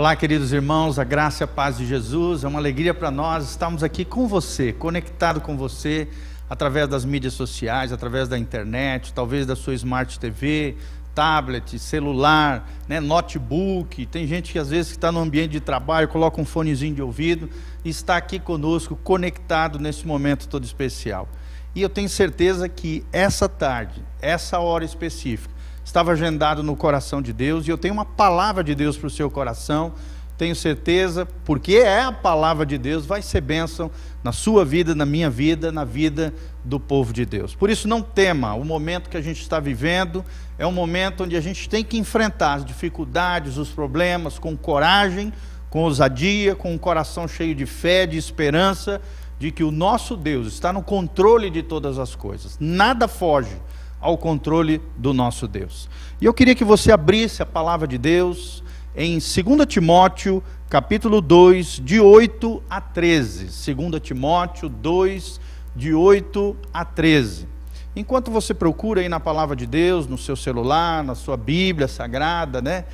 Olá, queridos irmãos, a graça e a paz de Jesus. É uma alegria para nós estarmos aqui com você, conectado com você, através das mídias sociais, através da internet, talvez da sua Smart TV, tablet, celular, notebook. Tem gente que às vezes está no ambiente de trabalho, coloca um fonezinho de ouvido e está aqui conosco, conectado nesse momento todo especial. E eu tenho certeza que essa tarde, essa hora específica, estava agendado no coração de Deus, e eu tenho uma palavra de Deus para o seu coração. Tenho certeza, porque é a palavra de Deus, vai ser bênção na sua vida, na minha vida, na vida do povo de Deus. Por isso não tema, o momento que a gente está vivendo é um momento onde a gente tem que enfrentar as dificuldades, os problemas, com coragem, com ousadia, com um coração cheio de fé, de esperança, de que o nosso Deus está no controle de todas as coisas. Nada foge ao controle do nosso Deus. E eu queria que você abrisse a palavra de Deus em 2 Timóteo, capítulo 2, de 8 a 13. 2 Timóteo 2, de 8 a 13. Enquanto você procura aí na palavra de Deus, no seu celular, na sua Bíblia Sagrada,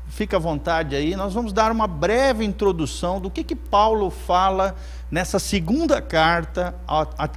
fica à vontade aí. Nós vamos dar uma breve introdução do que Paulo fala nessa segunda carta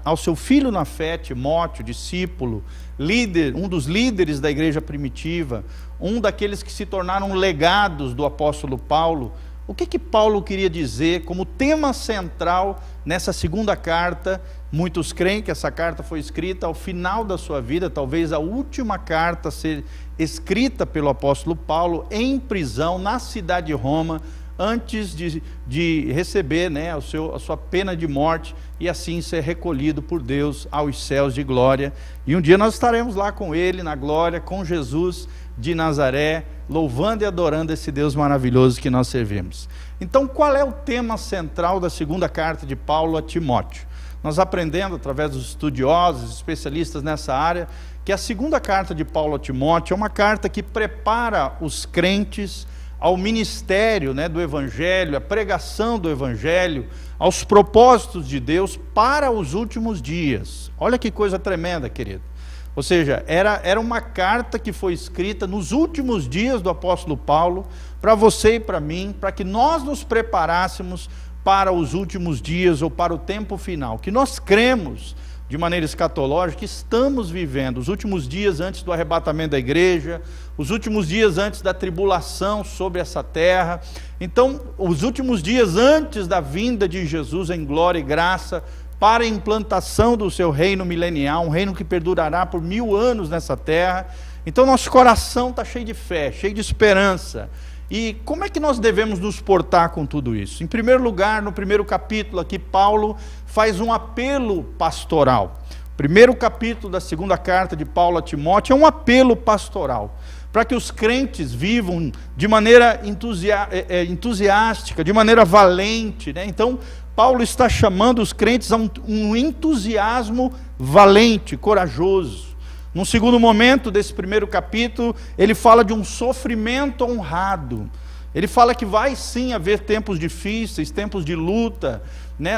ao seu filho na fé, Timóteo, discípulo, líder, um dos líderes da igreja primitiva, um daqueles que se tornaram legados do apóstolo Paulo. O que Paulo queria dizer como tema central nessa segunda carta? Muitos creem que essa carta foi escrita ao final da sua vida, talvez a última carta a ser escrita pelo apóstolo Paulo em prisão na cidade de Roma, antes de receber a sua pena de morte e assim ser recolhido por Deus aos céus de glória. E um dia nós estaremos lá com ele, na glória, com Jesus de Nazaré, louvando e adorando esse Deus maravilhoso que nós servimos. Então, qual é o tema central da segunda carta de Paulo a Timóteo? Nós aprendendo, através dos estudiosos, especialistas nessa área, que a segunda carta de Paulo a Timóteo é uma carta que prepara os crentes ao ministério do Evangelho, à pregação do Evangelho, aos propósitos de Deus para os últimos dias. Olha que coisa tremenda, querido. Ou seja, era uma carta que foi escrita nos últimos dias do apóstolo Paulo, para você e para mim, para que nós nos preparássemos para os últimos dias ou para o tempo final, que nós cremos de maneira escatológica que estamos vivendo os últimos dias antes do arrebatamento da igreja, os últimos dias antes da tribulação sobre essa terra. Então, os últimos dias antes da vinda de Jesus em glória e graça, para a implantação do seu reino milenial, um reino que perdurará por 1000 anos nessa terra. Então nosso coração está cheio de fé, cheio de esperança. E como é que nós devemos nos portar com tudo isso? Em primeiro lugar, no primeiro capítulo aqui, Paulo faz um apelo pastoral. O primeiro capítulo da segunda carta de Paulo a Timóteo é um apelo pastoral, para que os crentes vivam de maneira entusiástica, de maneira valente. Então, Paulo está chamando os crentes a um entusiasmo valente, corajoso. Num segundo momento desse primeiro capítulo, ele fala de um sofrimento honrado. Ele fala que vai sim haver tempos difíceis, tempos de luta,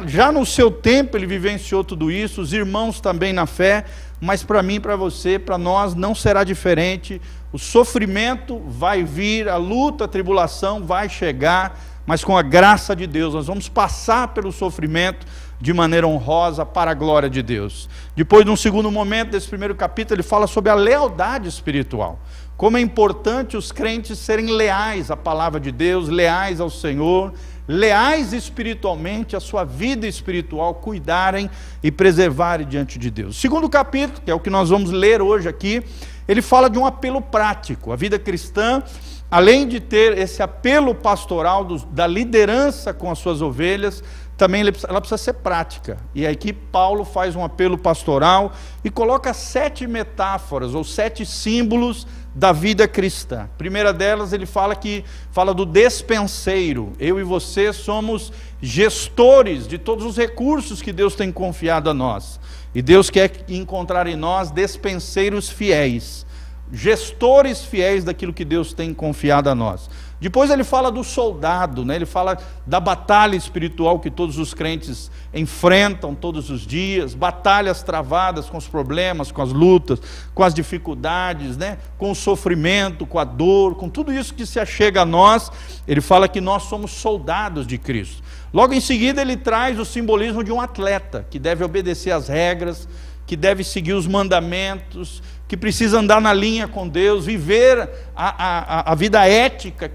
Já no seu tempo ele vivenciou tudo isso, os irmãos também na fé, mas para mim, para você, para nós não será diferente. O sofrimento vai vir, a luta, a tribulação vai chegar, mas com a graça de Deus nós vamos passar pelo sofrimento de maneira honrosa para a glória de Deus. Depois, num segundo momento desse primeiro capítulo, ele fala sobre a lealdade espiritual. Como é importante os crentes serem leais à palavra de Deus, leais ao Senhor, leais espiritualmente, a sua vida espiritual, cuidarem e preservarem diante de Deus. O segundo capítulo, que é o que nós vamos ler hoje aqui, ele fala de um apelo prático. A vida cristã, além de ter esse apelo pastoral da liderança com as suas ovelhas, também ela precisa ser prática. E aqui Paulo faz um apelo pastoral e coloca 7 metáforas ou 7 símbolos da vida cristã. A primeira delas, ele fala do despenseiro. Eu e você somos gestores de todos os recursos que Deus tem confiado a nós. E Deus quer encontrar em nós despenseiros fiéis, gestores fiéis daquilo que Deus tem confiado a nós. Depois ele fala do soldado, né? Ele fala da batalha espiritual que todos os crentes enfrentam todos os dias, batalhas travadas com os problemas, com as lutas, com as dificuldades, né? Com o sofrimento, com a dor, com tudo isso que se achega a nós. Ele fala que nós somos soldados de Cristo. Logo em seguida ele traz o simbolismo de um atleta, que deve obedecer às regras, que deve seguir os mandamentos, que precisa andar na linha com Deus, viver a vida ética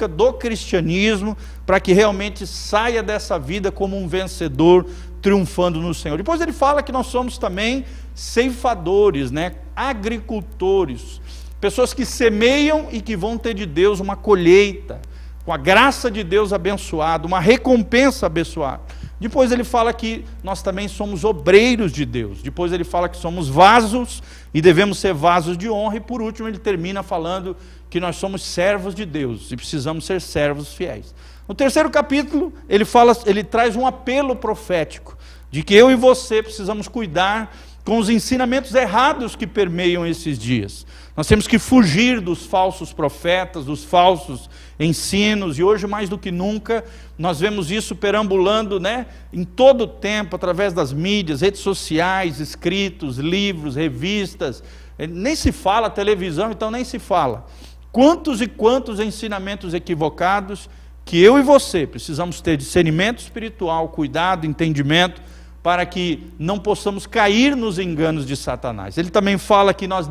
do cristianismo, para que realmente saia dessa vida como um vencedor, triunfando no Senhor. Depois ele fala que nós somos também ceifadores, né? Agricultores, pessoas que semeiam e que vão ter de Deus uma colheita, com a graça de Deus abençoada, uma recompensa abençoada. Depois ele fala que nós também somos obreiros de Deus. Depois ele fala que somos vasos e devemos ser vasos de honra. E por último ele termina falando que nós somos servos de Deus e precisamos ser servos fiéis. No terceiro capítulo ele traz um apelo profético de que eu e você precisamos cuidar com os ensinamentos errados que permeiam esses dias. Nós temos que fugir dos falsos profetas, dos falsos ensinos, e hoje mais do que nunca nós vemos isso perambulando, né, em todo o tempo, através das mídias, redes sociais, escritos, livros, revistas, nem se fala televisão, então nem se fala. Quantos e quantos ensinamentos equivocados que eu e você precisamos ter discernimento espiritual, cuidado, entendimento, para que não possamos cair nos enganos de Satanás. Ele também fala que nós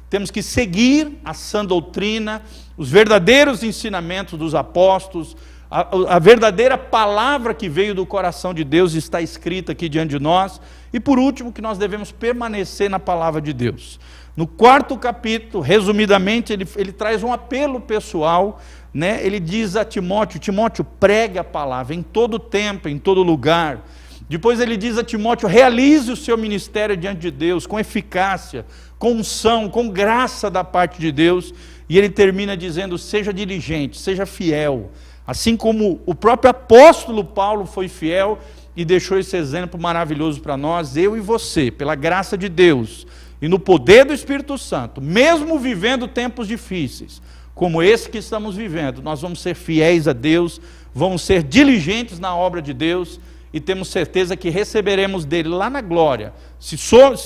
temos que seguir a sã doutrina, os verdadeiros ensinamentos dos apóstolos, a verdadeira palavra que veio do coração de Deus está escrita aqui diante de nós. E por último, que nós devemos permanecer na palavra de Deus. No quarto capítulo, resumidamente, ele traz um apelo pessoal, né? Ele diz a Timóteo: Timóteo, pregue a palavra em todo tempo, em todo lugar. Depois ele diz a Timóteo: realize o seu ministério diante de Deus, com eficácia, com unção, com graça da parte de Deus. E ele termina dizendo: seja diligente, seja fiel, assim como o próprio apóstolo Paulo foi fiel e deixou esse exemplo maravilhoso para nós. Eu e você, pela graça de Deus e no poder do Espírito Santo, mesmo vivendo tempos difíceis, como esse que estamos vivendo, nós vamos ser fiéis a Deus, vamos ser diligentes na obra de Deus, e temos certeza que receberemos dele lá na glória, se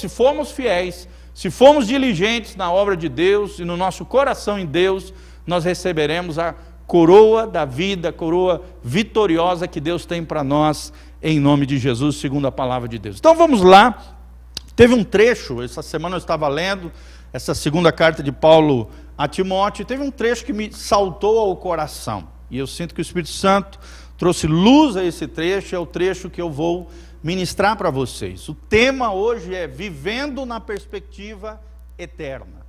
formos fiéis, se formos diligentes na obra de Deus e no nosso coração em Deus, nós receberemos a coroa da vida, a coroa vitoriosa que Deus tem para nós, em nome de Jesus, segundo a palavra de Deus. Então vamos lá. Teve um trecho, essa semana eu estava lendo essa segunda carta de Paulo a Timóteo, e teve um trecho que me saltou ao coração, e eu sinto que o Espírito Santo trouxe luz a esse trecho. É o trecho que eu vou ministrar para vocês. O tema hoje é vivendo na perspectiva eterna.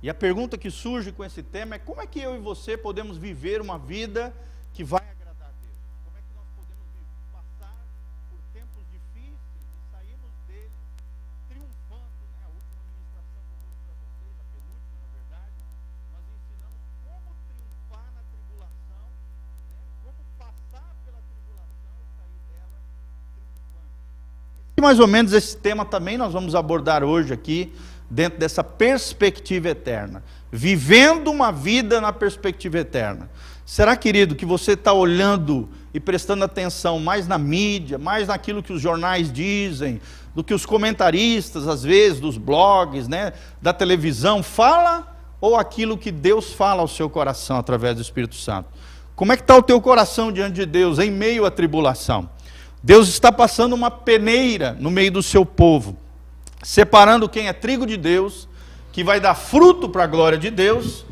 E a pergunta que surge com esse tema é: como é que eu e você podemos viver uma vida que vai agradar a Deus? Como é que nós podemos passar por tempos difíceis e sairmos deles triunfando, né? A última ministração que eu trouxe para vocês, a penúltima na verdade, nós ensinamos como triunfar na tribulação, né? Como passar pela tribulação e sair dela triunfando. E mais ou menos esse tema também nós vamos abordar hoje aqui, dentro dessa perspectiva eterna, vivendo uma vida na perspectiva eterna. Será, querido, que você está olhando e prestando atenção mais na mídia, mais naquilo que os jornais dizem, do que os comentaristas, às vezes, dos blogs, né, da televisão, fala, ou aquilo que Deus fala ao seu coração através do Espírito Santo? Como é que está o teu coração diante de Deus, em meio à tribulação? Deus está passando uma peneira no meio do seu povo, separando quem é trigo de Deus, que vai dar fruto para a glória de Deus,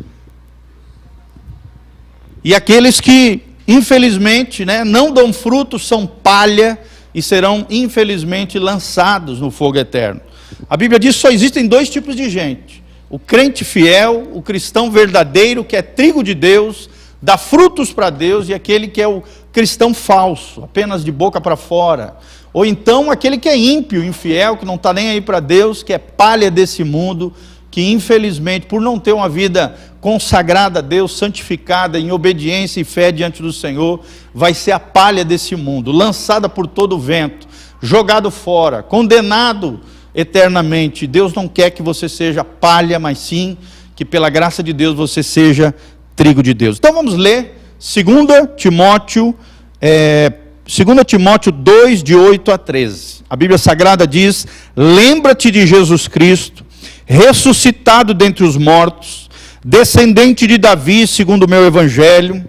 e aqueles que, infelizmente, né, não dão fruto, são palha e serão, infelizmente, lançados no fogo eterno. A Bíblia diz que só existem dois tipos de gente: o crente fiel, o cristão verdadeiro, que é trigo de Deus, dá frutos para Deus, e aquele que é o cristão falso, apenas de boca para fora. Ou então aquele que é ímpio, infiel, que não está nem aí para Deus, que é palha desse mundo, que infelizmente, por não ter uma vida consagrada a Deus, santificada em obediência e fé diante do Senhor, vai ser a palha desse mundo, lançada por todo o vento, jogado fora, condenado eternamente. Deus não quer que você seja palha, mas sim que pela graça de Deus você seja trigo de Deus. Então vamos ler 2 Timóteo 2, de 8 a 13. A Bíblia Sagrada diz: lembra-te de Jesus Cristo, ressuscitado dentre os mortos, descendente de Davi, segundo o meu evangelho,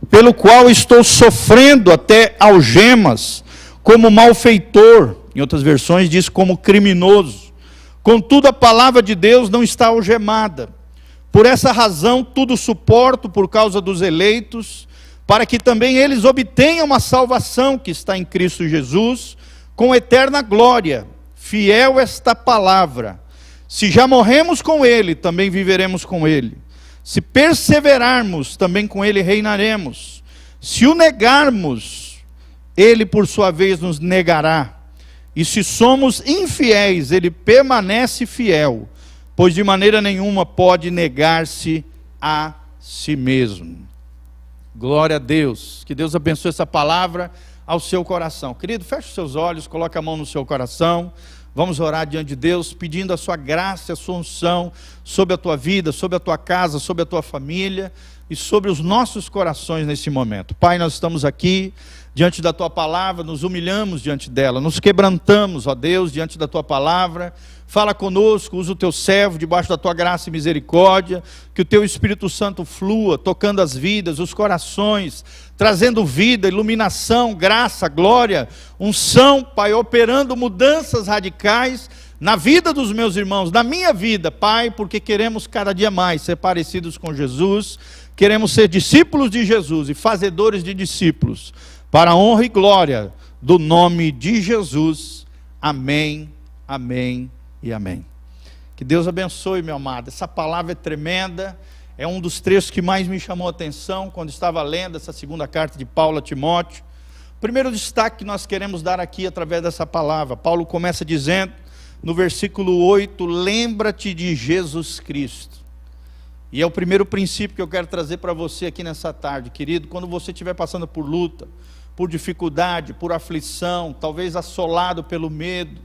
pelo qual estou sofrendo até algemas, como malfeitor. Em outras versões diz como criminoso. Contudo, a palavra de Deus não está algemada. Por essa razão, tudo suporto por causa dos eleitos, para que também eles obtenham a salvação que está em Cristo Jesus, com eterna glória. Fiel esta palavra. Se já morremos com Ele, também viveremos com Ele. Se perseverarmos, também com Ele reinaremos. Se o negarmos, Ele por sua vez nos negará. E se somos infiéis, Ele permanece fiel, pois de maneira nenhuma pode negar-se a si mesmo. Glória a Deus. Que Deus abençoe essa palavra ao seu coração. Querido, feche os seus olhos, coloque a mão no seu coração. Vamos orar diante de Deus, pedindo a sua graça, a sua unção sobre a tua vida, sobre a tua casa, sobre a tua família e sobre os nossos corações nesse momento. Pai, nós estamos aqui diante da tua palavra, nos humilhamos diante dela, nos quebrantamos, ó Deus, diante da tua palavra. Fala conosco, usa o teu servo debaixo da tua graça e misericórdia, que o teu Espírito Santo flua, tocando as vidas, os corações, trazendo vida, iluminação, graça, glória, unção, Pai, operando mudanças radicais na vida dos meus irmãos, na minha vida, Pai, porque queremos cada dia mais ser parecidos com Jesus, queremos ser discípulos de Jesus e fazedores de discípulos, para a honra e glória do nome de Jesus. Amém, amém e amém. Que Deus abençoe, meu amado. Essa palavra é tremenda, é um dos trechos que mais me chamou a atenção quando estava lendo essa segunda carta de Paulo a Timóteo. O primeiro destaque que nós queremos dar aqui através dessa palavra, Paulo começa dizendo no versículo 8, lembra-te de Jesus Cristo. E é o primeiro princípio que eu quero trazer para você aqui nessa tarde, querido. Quando você estiver passando por luta, por dificuldade, por aflição, talvez assolado pelo medo,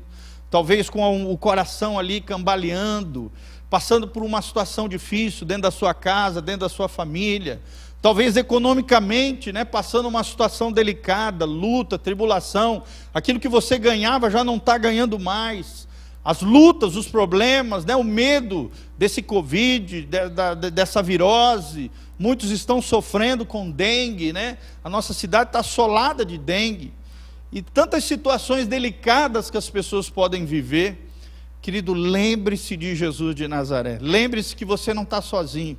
talvez com o coração ali cambaleando, passando por uma situação difícil dentro da sua casa, dentro da sua família, talvez economicamente, passando uma situação delicada, luta, tribulação, aquilo que você ganhava já não está ganhando mais, as lutas, os problemas, o medo desse Covid, dessa virose, muitos estão sofrendo com dengue, a nossa cidade está assolada de dengue, e tantas situações delicadas que as pessoas podem viver. Querido, lembre-se de Jesus de Nazaré, lembre-se que você não está sozinho,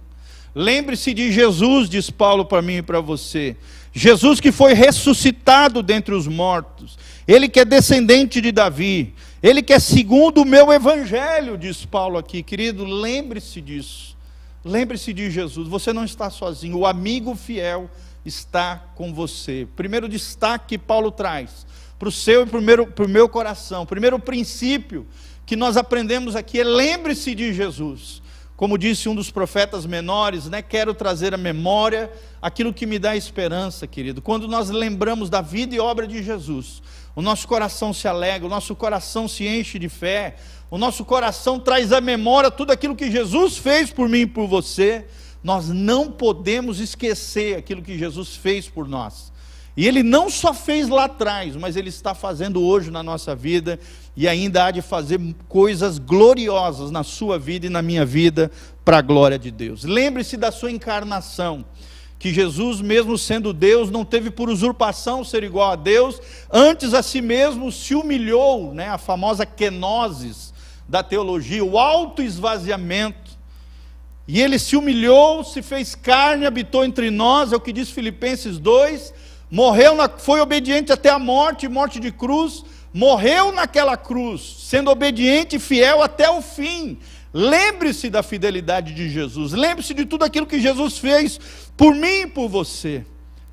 lembre-se de Jesus, diz Paulo para mim e para você, Jesus que foi ressuscitado dentre os mortos, Ele que é descendente de Davi, Ele que é segundo o meu evangelho, diz Paulo aqui. Querido, lembre-se disso, lembre-se de Jesus, você não está sozinho, o amigo fiel está com você. Primeiro destaque que Paulo traz para o seu e para o meu coração, primeiro princípio que nós aprendemos aqui é: lembre-se de Jesus. Como disse um dos profetas menores, quero trazer à memória aquilo que me dá esperança, querido. Quando nós lembramos da vida e obra de Jesus, o nosso coração se alegra, o nosso coração se enche de fé, o nosso coração traz à memória tudo aquilo que Jesus fez por mim e por você. Nós não podemos esquecer aquilo que Jesus fez por nós. E Ele não só fez lá atrás, mas Ele está fazendo hoje na nossa vida, e ainda há de fazer coisas gloriosas na sua vida e na minha vida, para a glória de Deus. Lembre-se da sua encarnação, que Jesus, mesmo sendo Deus, não teve por usurpação ser igual a Deus, antes a si mesmo se humilhou, a famosa kenosis da teologia, o autoesvaziamento. E Ele se humilhou, se fez carne, habitou entre nós, é o que diz Filipenses 2, morreu, foi obediente até a morte, morte de cruz, morreu naquela cruz, sendo obediente e fiel até o fim. Lembre-se da fidelidade de Jesus, lembre-se de tudo aquilo que Jesus fez por mim e por você.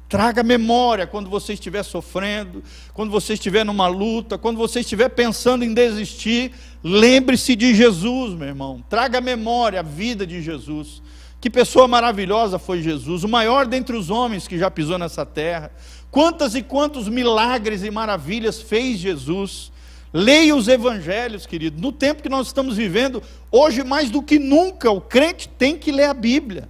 Traga memória quando você estiver sofrendo, quando você estiver numa luta, quando você estiver pensando em desistir, lembre-se de Jesus, meu irmão. Traga memória a vida de Jesus. Que pessoa maravilhosa foi Jesus, o maior dentre os homens que já pisou nessa terra. Quantas e quantos milagres e maravilhas fez Jesus. Leia os evangelhos, querido. No tempo que nós estamos vivendo, hoje mais do que nunca, o crente tem que ler a Bíblia.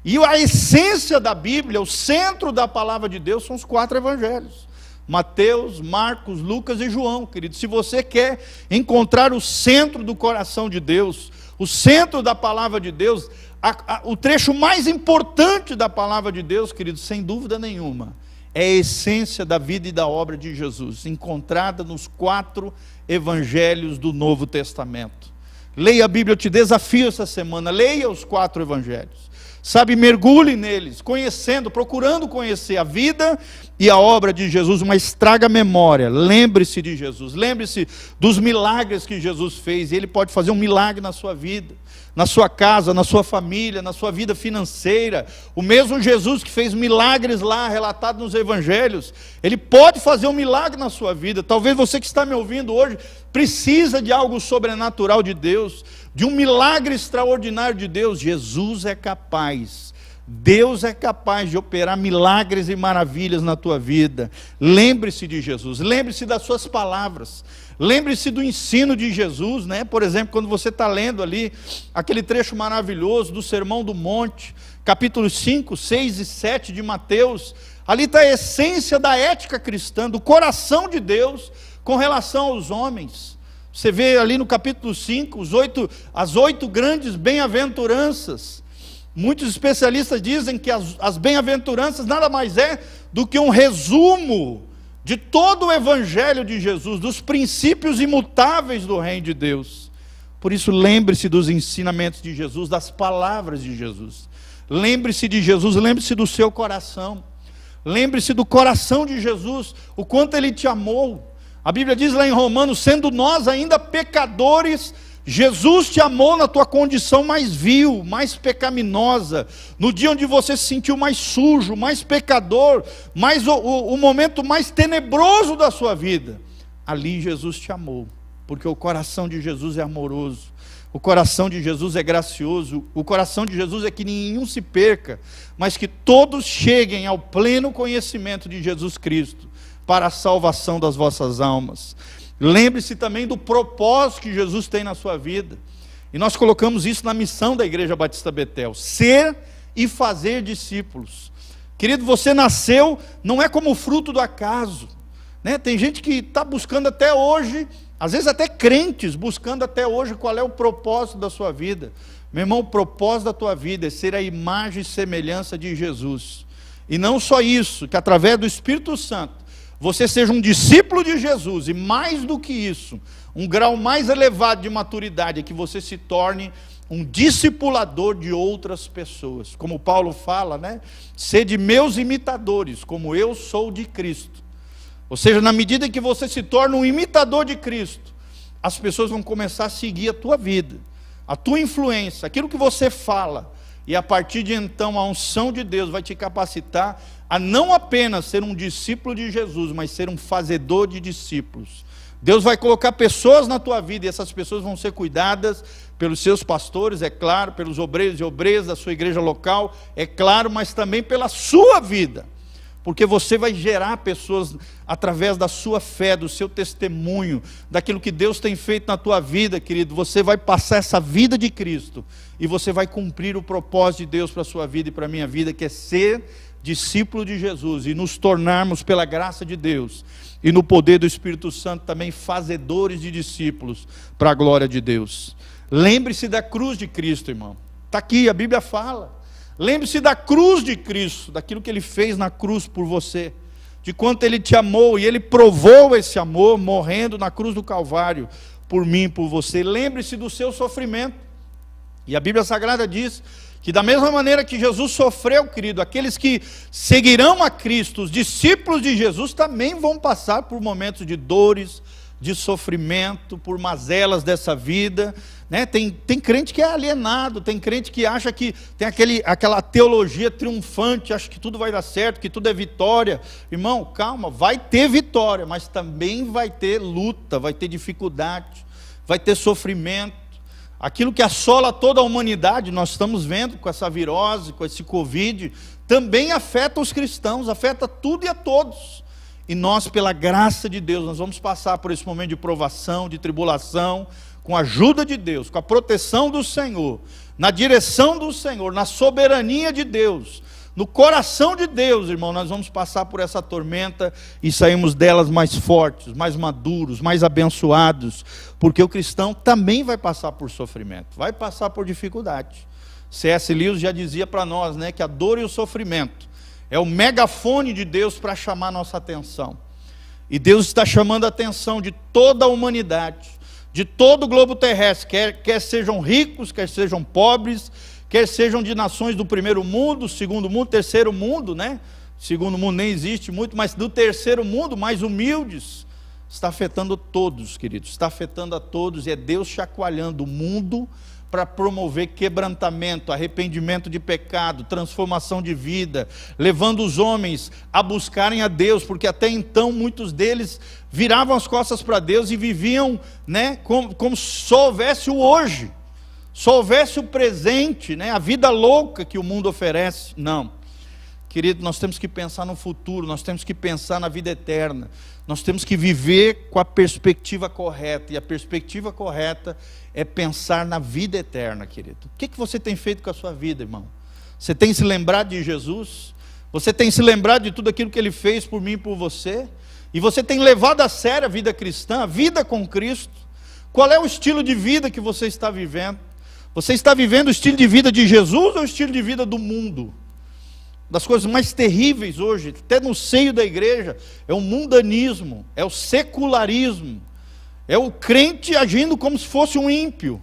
E a essência da Bíblia, o centro da palavra de Deus, são os 4 evangelhos: Mateus, Marcos, Lucas e João, querido. Se você quer encontrar o centro do coração de Deus, o centro da palavra de Deus, o trecho mais importante da palavra de Deus, querido, sem dúvida nenhuma, é a essência da vida e da obra de Jesus, encontrada nos 4 evangelhos do Novo Testamento. Leia a Bíblia, eu te desafio essa semana, leia os 4 evangelhos. Sabe, mergulhe neles, conhecendo, procurando conhecer a vida e a obra de Jesus, mas traga memória, lembre-se de Jesus, lembre-se dos milagres que Jesus fez, e Ele pode fazer um milagre na sua vida, na sua casa, na sua família, na sua vida financeira. O mesmo Jesus que fez milagres lá, relatado nos evangelhos, Ele pode fazer um milagre na sua vida. Talvez você que está me ouvindo hoje, precisa de algo sobrenatural de Deus, de um milagre extraordinário de Deus. Jesus é capaz, Deus é capaz de operar milagres e maravilhas na tua vida. Lembre-se de Jesus, lembre-se das suas palavras, lembre-se do ensino de Jesus, né? Por exemplo, quando você está lendo ali, aquele trecho maravilhoso do Sermão do Monte, capítulos 5, 6 e 7 de Mateus, ali está a essência da ética cristã, do coração de Deus com relação aos homens. Você vê ali no capítulo 5, as 8 grandes bem-aventuranças. Muitos especialistas dizem que as bem-aventuranças nada mais é do que um resumo de todo o evangelho de Jesus, dos princípios imutáveis do reino de Deus. Por isso, lembre-se dos ensinamentos de Jesus, das palavras de Jesus. Lembre-se de Jesus, lembre-se do seu coração. Lembre-se do coração de Jesus, o quanto Ele te amou. A Bíblia diz lá em Romanos, sendo nós ainda pecadores, Jesus te amou na tua condição mais vil, mais pecaminosa, no dia onde você se sentiu mais sujo, mais pecador, mais o momento mais tenebroso da sua vida. Ali Jesus te amou, porque o coração de Jesus é amoroso, o coração de Jesus é gracioso, o coração de Jesus é que nenhum se perca, mas que todos cheguem ao pleno conhecimento de Jesus Cristo, para a salvação das vossas almas. Lembre-se também do propósito que Jesus tem na sua vida, e nós colocamos isso na missão da Igreja Batista Betel: ser e fazer discípulos. Querido, você nasceu, não é como fruto do acaso, né? Tem gente que está buscando até hoje, às vezes até crentes, buscando até hoje qual é o propósito da sua vida. Meu irmão, o propósito da tua vida é ser a imagem e semelhança de Jesus, e não só isso, que através do Espírito Santo, você seja um discípulo de Jesus, e mais do que isso, um grau mais elevado de maturidade é que você se torne um discipulador de outras pessoas. Como Paulo fala, né? Sede meus imitadores, como eu sou de Cristo. Ou seja, na medida em que você se torna um imitador de Cristo, as pessoas vão começar a seguir a tua vida, a tua influência, aquilo que você fala, e a partir de então a unção de Deus vai te capacitar a não apenas ser um discípulo de Jesus, mas ser um fazedor de discípulos. Deus vai colocar pessoas na tua vida, e essas pessoas vão ser cuidadas pelos seus pastores, é claro, pelos obreiros e obreiras da sua igreja local, é claro, mas também pela sua vida, porque você vai gerar pessoas através da sua fé, do seu testemunho, daquilo que Deus tem feito na tua vida, querido. Você vai passar essa vida de Cristo, e você vai cumprir o propósito de Deus para a sua vida e para a minha vida, que é ser discípulo de Jesus, e nos tornarmos, pela graça de Deus, e no poder do Espírito Santo, também fazedores de discípulos, para a glória de Deus. Lembre-se da cruz de Cristo, irmão. Está aqui, a Bíblia fala. Lembre-se da cruz de Cristo, daquilo que Ele fez na cruz por você, de quanto Ele te amou, e Ele provou esse amor, morrendo na cruz do Calvário, por mim e por você. Lembre-se do seu sofrimento, e a Bíblia Sagrada diz que da mesma maneira que Jesus sofreu, querido, aqueles que seguirão a Cristo, os discípulos de Jesus, também vão passar por momentos de dores, de sofrimento, por mazelas dessa vida, né? Tem crente que é alienado, tem crente que acha que tem aquela teologia triunfante, acha que tudo vai dar certo, que tudo é vitória. Irmão, calma, vai ter vitória, mas também vai ter luta, vai ter dificuldade, vai ter sofrimento. Aquilo que assola toda a humanidade, nós estamos vendo com essa virose, com esse Covid, também afeta os cristãos, afeta tudo e a todos. E nós, pela graça de Deus, nós vamos passar por esse momento de provação, de tribulação, com a ajuda de Deus, com a proteção do Senhor. na direção do Senhor, na soberania de Deus, no coração de Deus, irmão, nós vamos passar por essa tormenta e saímos delas mais fortes, mais maduros, mais abençoados, porque o cristão também vai passar por sofrimento, vai passar por dificuldade. C.S. Lewis já dizia para nós, né, que a dor e o sofrimento é o megafone de Deus para chamar nossa atenção. E Deus está chamando a atenção de toda a humanidade, de todo o globo terrestre, quer sejam ricos, quer sejam pobres, quer sejam de nações do primeiro mundo, segundo mundo, terceiro mundo, né? Segundo mundo nem existe muito, mas do terceiro mundo, mais humildes, está afetando todos, queridos, está afetando a todos, e é Deus chacoalhando o mundo para promover quebrantamento, arrependimento de pecado, transformação de vida, levando os homens a buscarem a Deus, porque até então muitos deles viravam as costas para Deus e viviam, né, como se só houvesse o hoje, só houvesse o presente, né, a vida louca que o mundo oferece. Não, querido, nós temos que pensar no futuro, nós temos que pensar na vida eterna, nós temos que viver com a perspectiva correta, e a perspectiva correta é pensar na vida eterna, querido. O que você tem feito com a sua vida, irmão? Você tem se lembrado de Jesus? Você tem se lembrado de tudo aquilo que Ele fez por mim e por você? E você tem levado a sério a vida cristã, a vida com Cristo? Qual é o estilo de vida que você está vivendo? Você está vivendo o estilo de vida de Jesus ou o estilo de vida do mundo? Das coisas mais terríveis hoje, até no seio da igreja, é o mundanismo, é o secularismo, é o crente agindo como se fosse um ímpio.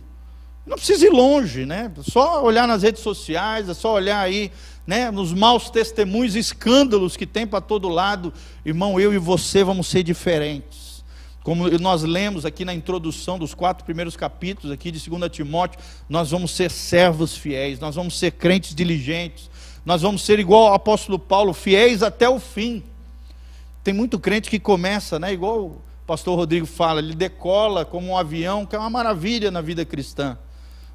Não precisa ir longe, né? Só olhar nas redes sociais, é só olhar aí, né, nos maus testemunhos, escândalos que tem para todo lado. Irmão, eu e você vamos ser diferentes. Como nós lemos aqui na introdução dos 4 primeiros capítulos aqui de 2 Timóteo, nós vamos ser servos fiéis, nós vamos ser crentes diligentes, nós vamos ser igual ao apóstolo Paulo, fiéis até o fim. Tem muito crente que começa, né, igual o pastor Rodrigo fala, ele decola como um avião, que é uma maravilha na vida cristã,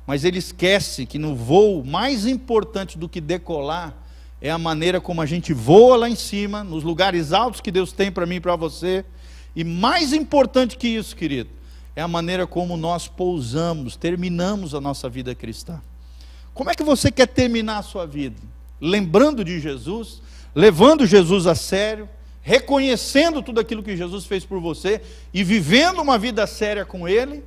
mas ele esquece que no voo, mais importante do que decolar, é a maneira como a gente voa lá em cima, nos lugares altos que Deus tem para mim e para você, e mais importante que isso, querido, é a maneira como nós pousamos, terminamos a nossa vida cristã. Como é que você quer terminar a sua vida? Lembrando de Jesus, levando Jesus a sério, reconhecendo tudo aquilo que Jesus fez por você e vivendo uma vida séria com Ele?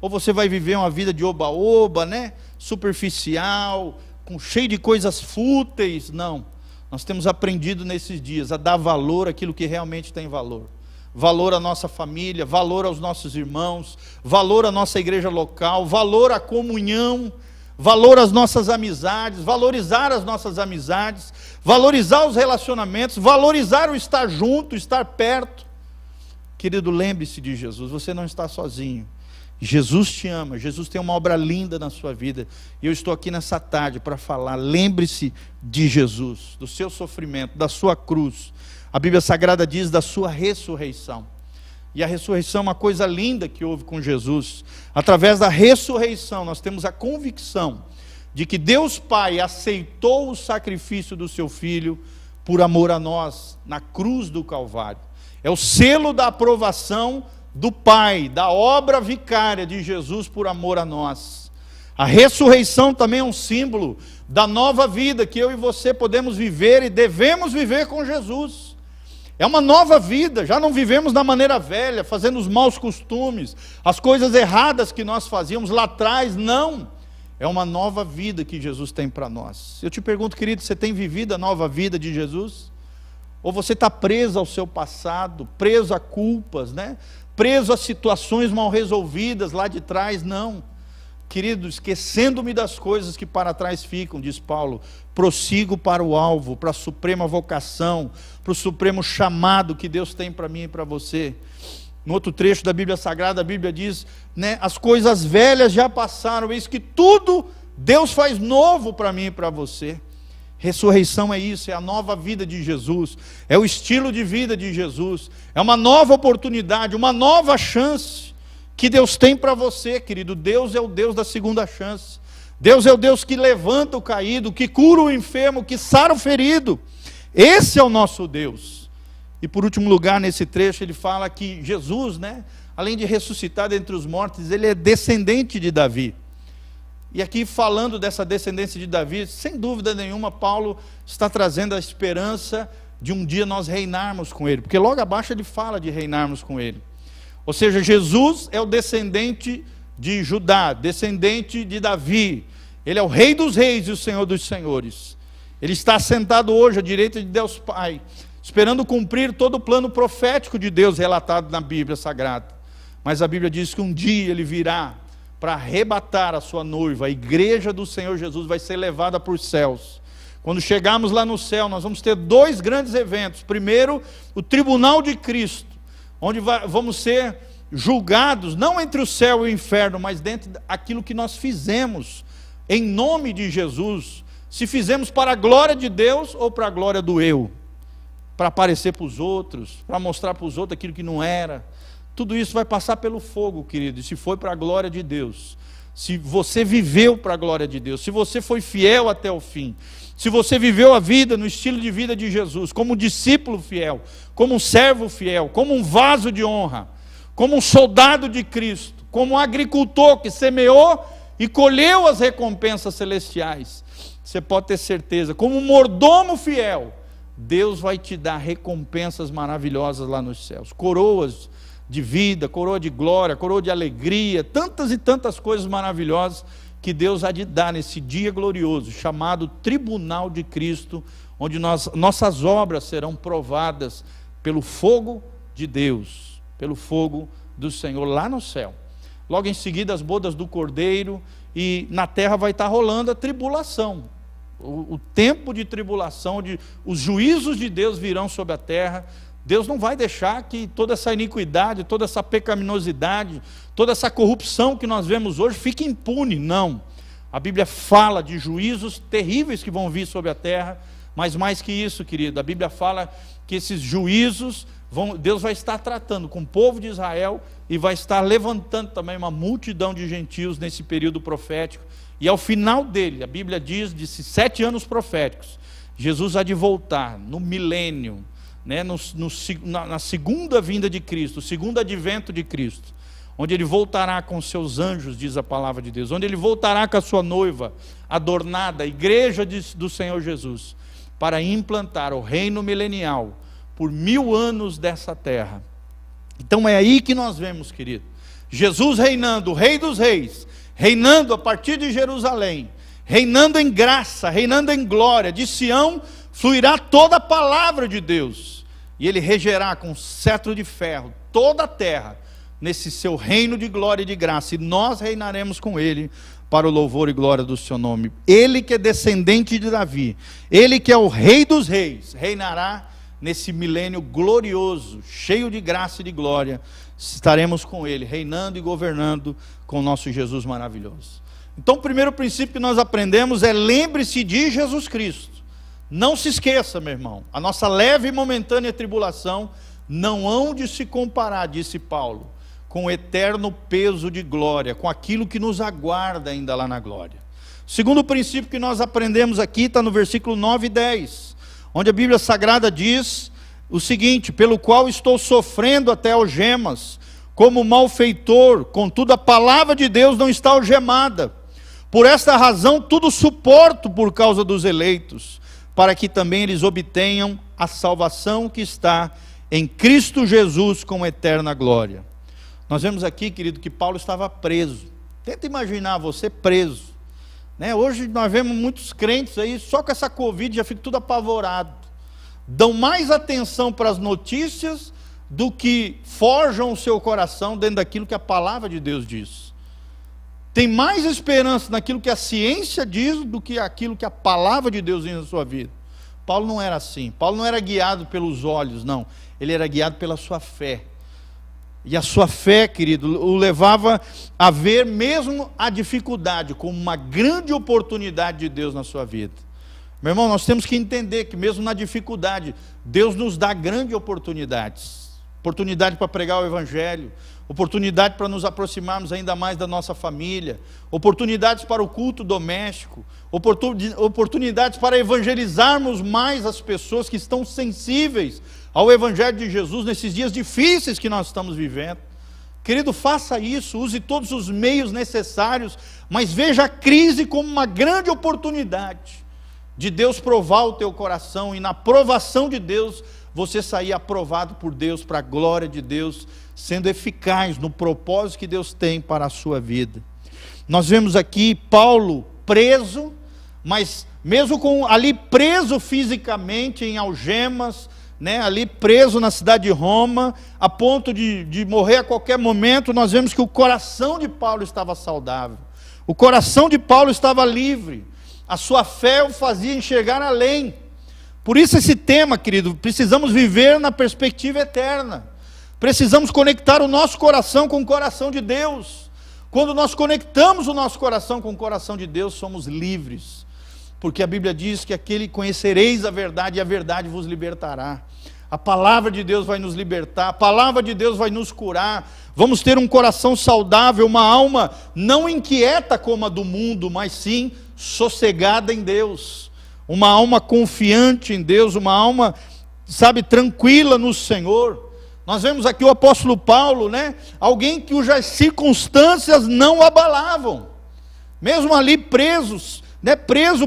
Ou você vai viver uma vida de oba-oba, né? Superficial, cheio de coisas fúteis? Não, nós temos aprendido nesses dias a dar valor àquilo que realmente tem valor. Valor à nossa família, valor aos nossos irmãos, valor à nossa igreja local, valor à comunhão, valor às nossas amizades, valorizar as nossas amizades, valorizar os relacionamentos, valorizar o estar junto, estar perto. Querido, lembre-se de Jesus, você não está sozinho. Jesus te ama, Jesus tem uma obra linda na sua vida, e eu estou aqui nessa tarde para falar, lembre-se de Jesus, do seu sofrimento, da sua cruz. A Bíblia Sagrada diz da sua ressurreição, e a ressurreição é uma coisa linda que houve com Jesus. Através da ressurreição nós temos a convicção de que Deus Pai aceitou o sacrifício do seu Filho por amor a nós, na cruz do Calvário. É o selo da aprovação do Pai, da obra vicária de Jesus por amor a nós. A ressurreição também é um símbolo da nova vida que eu e você podemos viver e devemos viver com Jesus. É uma nova vida, já não vivemos da maneira velha, fazendo os maus costumes, as coisas erradas que nós fazíamos lá atrás, não. É uma nova vida que Jesus tem para nós. Eu te pergunto, querido, você tem vivido a nova vida de Jesus? Ou você está preso ao seu passado, preso a culpas, né? Preso a situações mal resolvidas lá de trás? Não. Querido, esquecendo-me das coisas que para trás ficam, diz Paulo, prossigo para o alvo, para a suprema vocação, para o supremo chamado que Deus tem para mim e para você. No outro trecho da Bíblia Sagrada, a Bíblia diz, né, as coisas velhas já passaram, eis que tudo Deus faz novo para mim e para você. Ressurreição é isso, é a nova vida de Jesus, é o estilo de vida de Jesus, é uma nova oportunidade, uma nova chance que Deus tem para você, querido. Deus é o Deus da segunda chance. Deus é o Deus que levanta o caído, que cura o enfermo, que sara o ferido. Esse é o nosso Deus. E por último lugar, nesse trecho, ele fala que Jesus, né, além de ressuscitar dentre os mortos, ele é descendente de Davi. E aqui falando dessa descendência de Davi, sem dúvida nenhuma, Paulo está trazendo a esperança de um dia nós reinarmos com ele, porque logo abaixo ele fala de reinarmos com ele. Ou seja, Jesus é o descendente de Judá, descendente de Davi. Ele é o Rei dos Reis e o Senhor dos Senhores. Ele está sentado hoje à direita de Deus Pai, esperando cumprir todo o plano profético de Deus relatado na Bíblia Sagrada. Mas a Bíblia diz que um dia ele virá para arrebatar a sua noiva. A igreja do Senhor Jesus vai ser levada para os céus. Quando chegarmos lá no céu, nós vamos ter dois grandes eventos. Primeiro, o tribunal de Cristo, onde vamos ser julgados, não entre o céu e o inferno, mas dentro daquilo que nós fizemos, em nome de Jesus. Se fizemos para a glória de Deus ou para a glória do eu, para aparecer para os outros, para mostrar para os outros aquilo que não era. Tudo isso vai passar pelo fogo, querido, e se foi para a glória de Deus, se você viveu para a glória de Deus, se você foi fiel até o fim, se você viveu a vida no estilo de vida de Jesus, como um discípulo fiel, como um servo fiel, como um vaso de honra, como um soldado de Cristo, como um agricultor que semeou e colheu as recompensas celestiais, você pode ter certeza, como um mordomo fiel, Deus vai te dar recompensas maravilhosas lá nos céus, coroas de vida, coroa de glória, coroa de alegria, tantas e tantas coisas maravilhosas que Deus há de dar nesse dia glorioso, chamado Tribunal de Cristo, onde nossas obras serão provadas pelo fogo de Deus, pelo fogo do Senhor lá no céu. Logo em seguida as bodas do Cordeiro, e na terra vai estar rolando a tribulação, o tempo de tribulação, os juízos de Deus virão sobre a terra. Deus não vai deixar que toda essa iniquidade, toda essa pecaminosidade, toda essa corrupção que nós vemos hoje fique impune, não. A Bíblia fala de juízos terríveis que vão vir sobre a terra, mas mais que isso, querido, a Bíblia fala que esses juízos, Deus vai estar tratando com o povo de Israel e vai estar levantando também uma multidão de gentios nesse período profético. E ao final dele, a Bíblia diz, de 7 anos proféticos, Jesus há de voltar no milênio, né, na segunda vinda de Cristo, o segundo advento de Cristo, onde ele voltará com seus anjos, diz a palavra de Deus, onde ele voltará com a sua noiva adornada, a igreja do Senhor Jesus, para implantar o reino milenial por 1000 anos dessa terra. Então é aí que nós vemos, querido, Jesus reinando, o Rei dos Reis, reinando a partir de Jerusalém, reinando em graça, reinando em glória. De Sião fluirá toda a palavra de Deus, e ele regerá com cetro de ferro toda a terra, nesse seu reino de glória e de graça, e nós reinaremos com ele, para o louvor e glória do seu nome. Ele que é descendente de Davi, ele que é o Rei dos Reis, reinará nesse milênio glorioso, cheio de graça e de glória. Estaremos com ele, reinando e governando com o nosso Jesus maravilhoso. Então o primeiro princípio que nós aprendemos é: lembre-se de Jesus Cristo. Não se esqueça, meu irmão, a nossa leve e momentânea tribulação não hão de se comparar, disse Paulo, com o eterno peso de glória, com aquilo que nos aguarda ainda lá na glória. O segundo princípio que nós aprendemos aqui está no versículo 9 e 10, onde a Bíblia Sagrada diz o seguinte: pelo qual estou sofrendo até algemas, como malfeitor, contudo a palavra de Deus não está algemada. Por esta razão tudo suporto por causa dos eleitos, para que também eles obtenham a salvação que está em Cristo Jesus com eterna glória. Nós vemos aqui, querido, que Paulo estava preso. Tenta imaginar você preso, né? Hoje nós vemos muitos crentes aí, só com essa Covid já fica tudo apavorado. Dão mais atenção para as notícias do que forjam o seu coração dentro daquilo que a palavra de Deus diz. Tem mais esperança naquilo que a ciência diz do que aquilo que a palavra de Deus diz na sua vida. Paulo não era assim. Paulo não era guiado pelos olhos, não. Ele era guiado pela sua fé. E a sua fé, querido, o levava a ver mesmo a dificuldade como uma grande oportunidade de Deus na sua vida. Meu irmão, nós temos que entender que mesmo na dificuldade, Deus nos dá grandes oportunidades. Oportunidade para pregar o Evangelho, oportunidade para nos aproximarmos ainda mais da nossa família, oportunidades para o culto doméstico, oportunidades para evangelizarmos mais as pessoas que estão sensíveis ao Evangelho de Jesus nesses dias difíceis que nós estamos vivendo. Querido, faça isso, use todos os meios necessários, mas veja a crise como uma grande oportunidade de Deus provar o teu coração, e na provação de Deus, você sair aprovado por Deus, para a glória de Deus, sendo eficaz no propósito que Deus tem para a sua vida. Nós vemos aqui Paulo preso, mas mesmo ali preso fisicamente, em algemas, ali preso na cidade de Roma, a ponto de morrer a qualquer momento, nós vemos que o coração de Paulo estava saudável, o coração de Paulo estava livre, a sua fé o fazia enxergar além. Por isso esse tema, querido, precisamos viver na perspectiva eterna, precisamos conectar o nosso coração com o coração de Deus. Quando nós conectamos o nosso coração com o coração de Deus, somos livres, porque a Bíblia diz que aquele conhecereis a verdade, e a verdade vos libertará. A palavra de Deus vai nos libertar, a palavra de Deus vai nos curar, vamos ter um coração saudável, uma alma não inquieta como a do mundo, mas sim sossegada em Deus, uma alma confiante em Deus, uma alma, tranquila no Senhor. Nós vemos aqui o apóstolo Paulo, alguém cujas circunstâncias não o abalavam, mesmo ali preso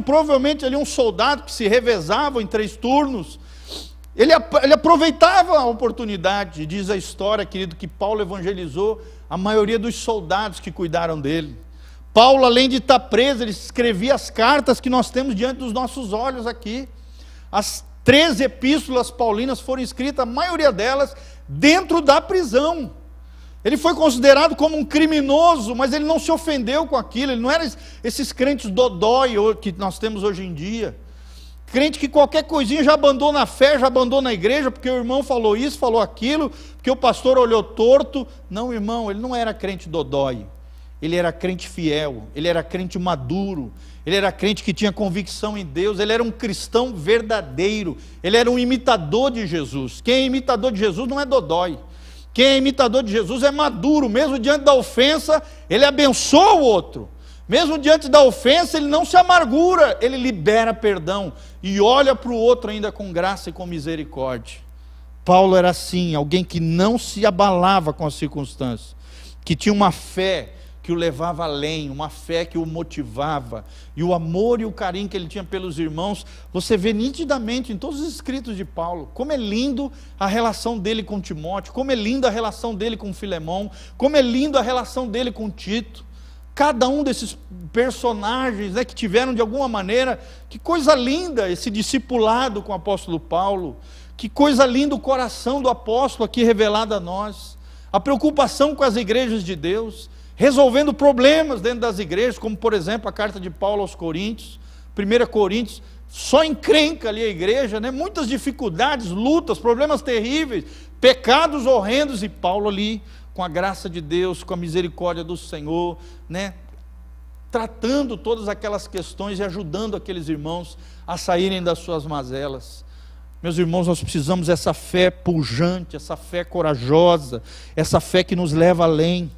provavelmente ali um soldado que se revezava em 3 turnos, ele aproveitava a oportunidade. Diz a história, querido, que Paulo evangelizou a maioria dos soldados que cuidaram dele. Paulo, além de estar preso, ele escrevia as cartas que nós temos diante dos nossos olhos aqui. As 13 epístolas paulinas foram escritas, a maioria delas, dentro da prisão. Ele foi considerado como um criminoso, mas ele não se ofendeu com aquilo, ele não era esses crentes dodói que nós temos hoje em dia. Crente que qualquer coisinha já abandona a fé, já abandona a igreja, porque o irmão falou isso, falou aquilo, porque o pastor olhou torto. Não, irmão, ele não era crente dodói. Ele era crente fiel, ele era crente maduro, ele era crente que tinha convicção em Deus, ele era um cristão verdadeiro, ele era um imitador de Jesus. Quem é imitador de Jesus não é dodói. Quem é imitador de Jesus é maduro, mesmo diante da ofensa, ele abençoa o outro. Mesmo diante da ofensa, ele não se amargura, ele libera perdão e olha para o outro ainda com graça e com misericórdia. Paulo era assim, alguém que não se abalava com as circunstâncias, que tinha uma fé que o levava além, uma fé que o motivava, e o amor e o carinho que ele tinha pelos irmãos, você vê nitidamente em todos os escritos de Paulo, como é lindo a relação dele com Timóteo, como é linda a relação dele com Filemão, como é linda a relação dele com Tito. Cada um desses personagens que tiveram de alguma maneira, que coisa linda esse discipulado com o apóstolo Paulo, que coisa linda o coração do apóstolo aqui revelado a nós, a preocupação com as igrejas de Deus, resolvendo problemas dentro das igrejas, como por exemplo a carta de Paulo aos Coríntios, 1 Coríntios, só encrenca ali a igreja, muitas dificuldades, lutas, problemas terríveis, pecados horrendos, e Paulo ali, com a graça de Deus, com a misericórdia do Senhor, tratando todas aquelas questões e ajudando aqueles irmãos a saírem das suas mazelas. Meus irmãos, nós precisamos dessa fé pujante, essa fé corajosa, essa fé que nos leva além.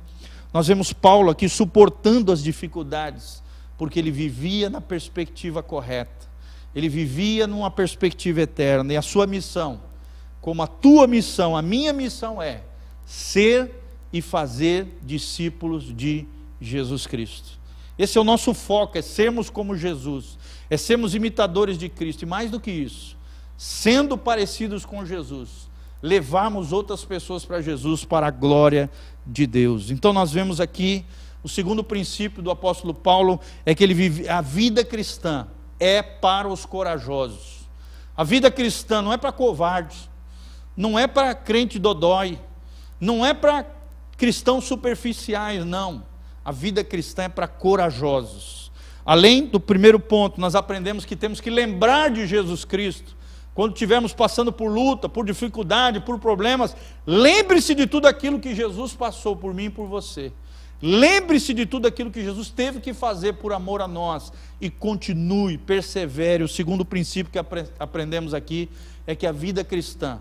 Nós vemos Paulo aqui suportando as dificuldades, porque ele vivia na perspectiva correta, ele vivia numa perspectiva eterna, e a sua missão, como a tua missão, a minha missão é ser e fazer discípulos de Jesus Cristo. Esse é o nosso foco, é sermos como Jesus, é sermos imitadores de Cristo, e mais do que isso, sendo parecidos com Jesus, levarmos outras pessoas para Jesus, para a glória de Deus. Então nós vemos aqui, o segundo princípio do apóstolo Paulo, é que ele vive, a vida cristã é para os corajosos. A vida cristã não é para covardes, não é para crente dodói, não é para cristãos superficiais, não. A vida cristã é para corajosos. Além do primeiro ponto, nós aprendemos que temos que lembrar de Jesus Cristo. Quando estivermos passando por luta, por dificuldade, por problemas, lembre-se de tudo aquilo que Jesus passou por mim e por você. Lembre-se de tudo aquilo que Jesus teve que fazer por amor a nós, e continue, persevere. O segundo princípio que aprendemos aqui é que a vida cristã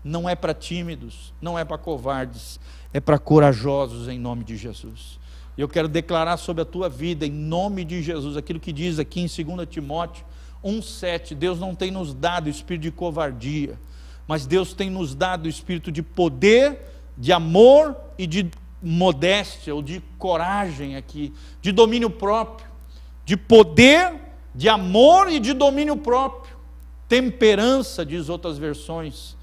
não é para tímidos, não é para covardes, é para corajosos, em nome de Jesus. E eu quero declarar sobre a tua vida, em nome de Jesus, aquilo que diz aqui em 2 Timóteo 1,7, Deus não tem nos dado o espírito de covardia, mas Deus tem nos dado o espírito de poder, de amor e de modéstia ou de coragem aqui, de domínio próprio, de poder, de amor e de domínio próprio. Temperança, diz outras versões.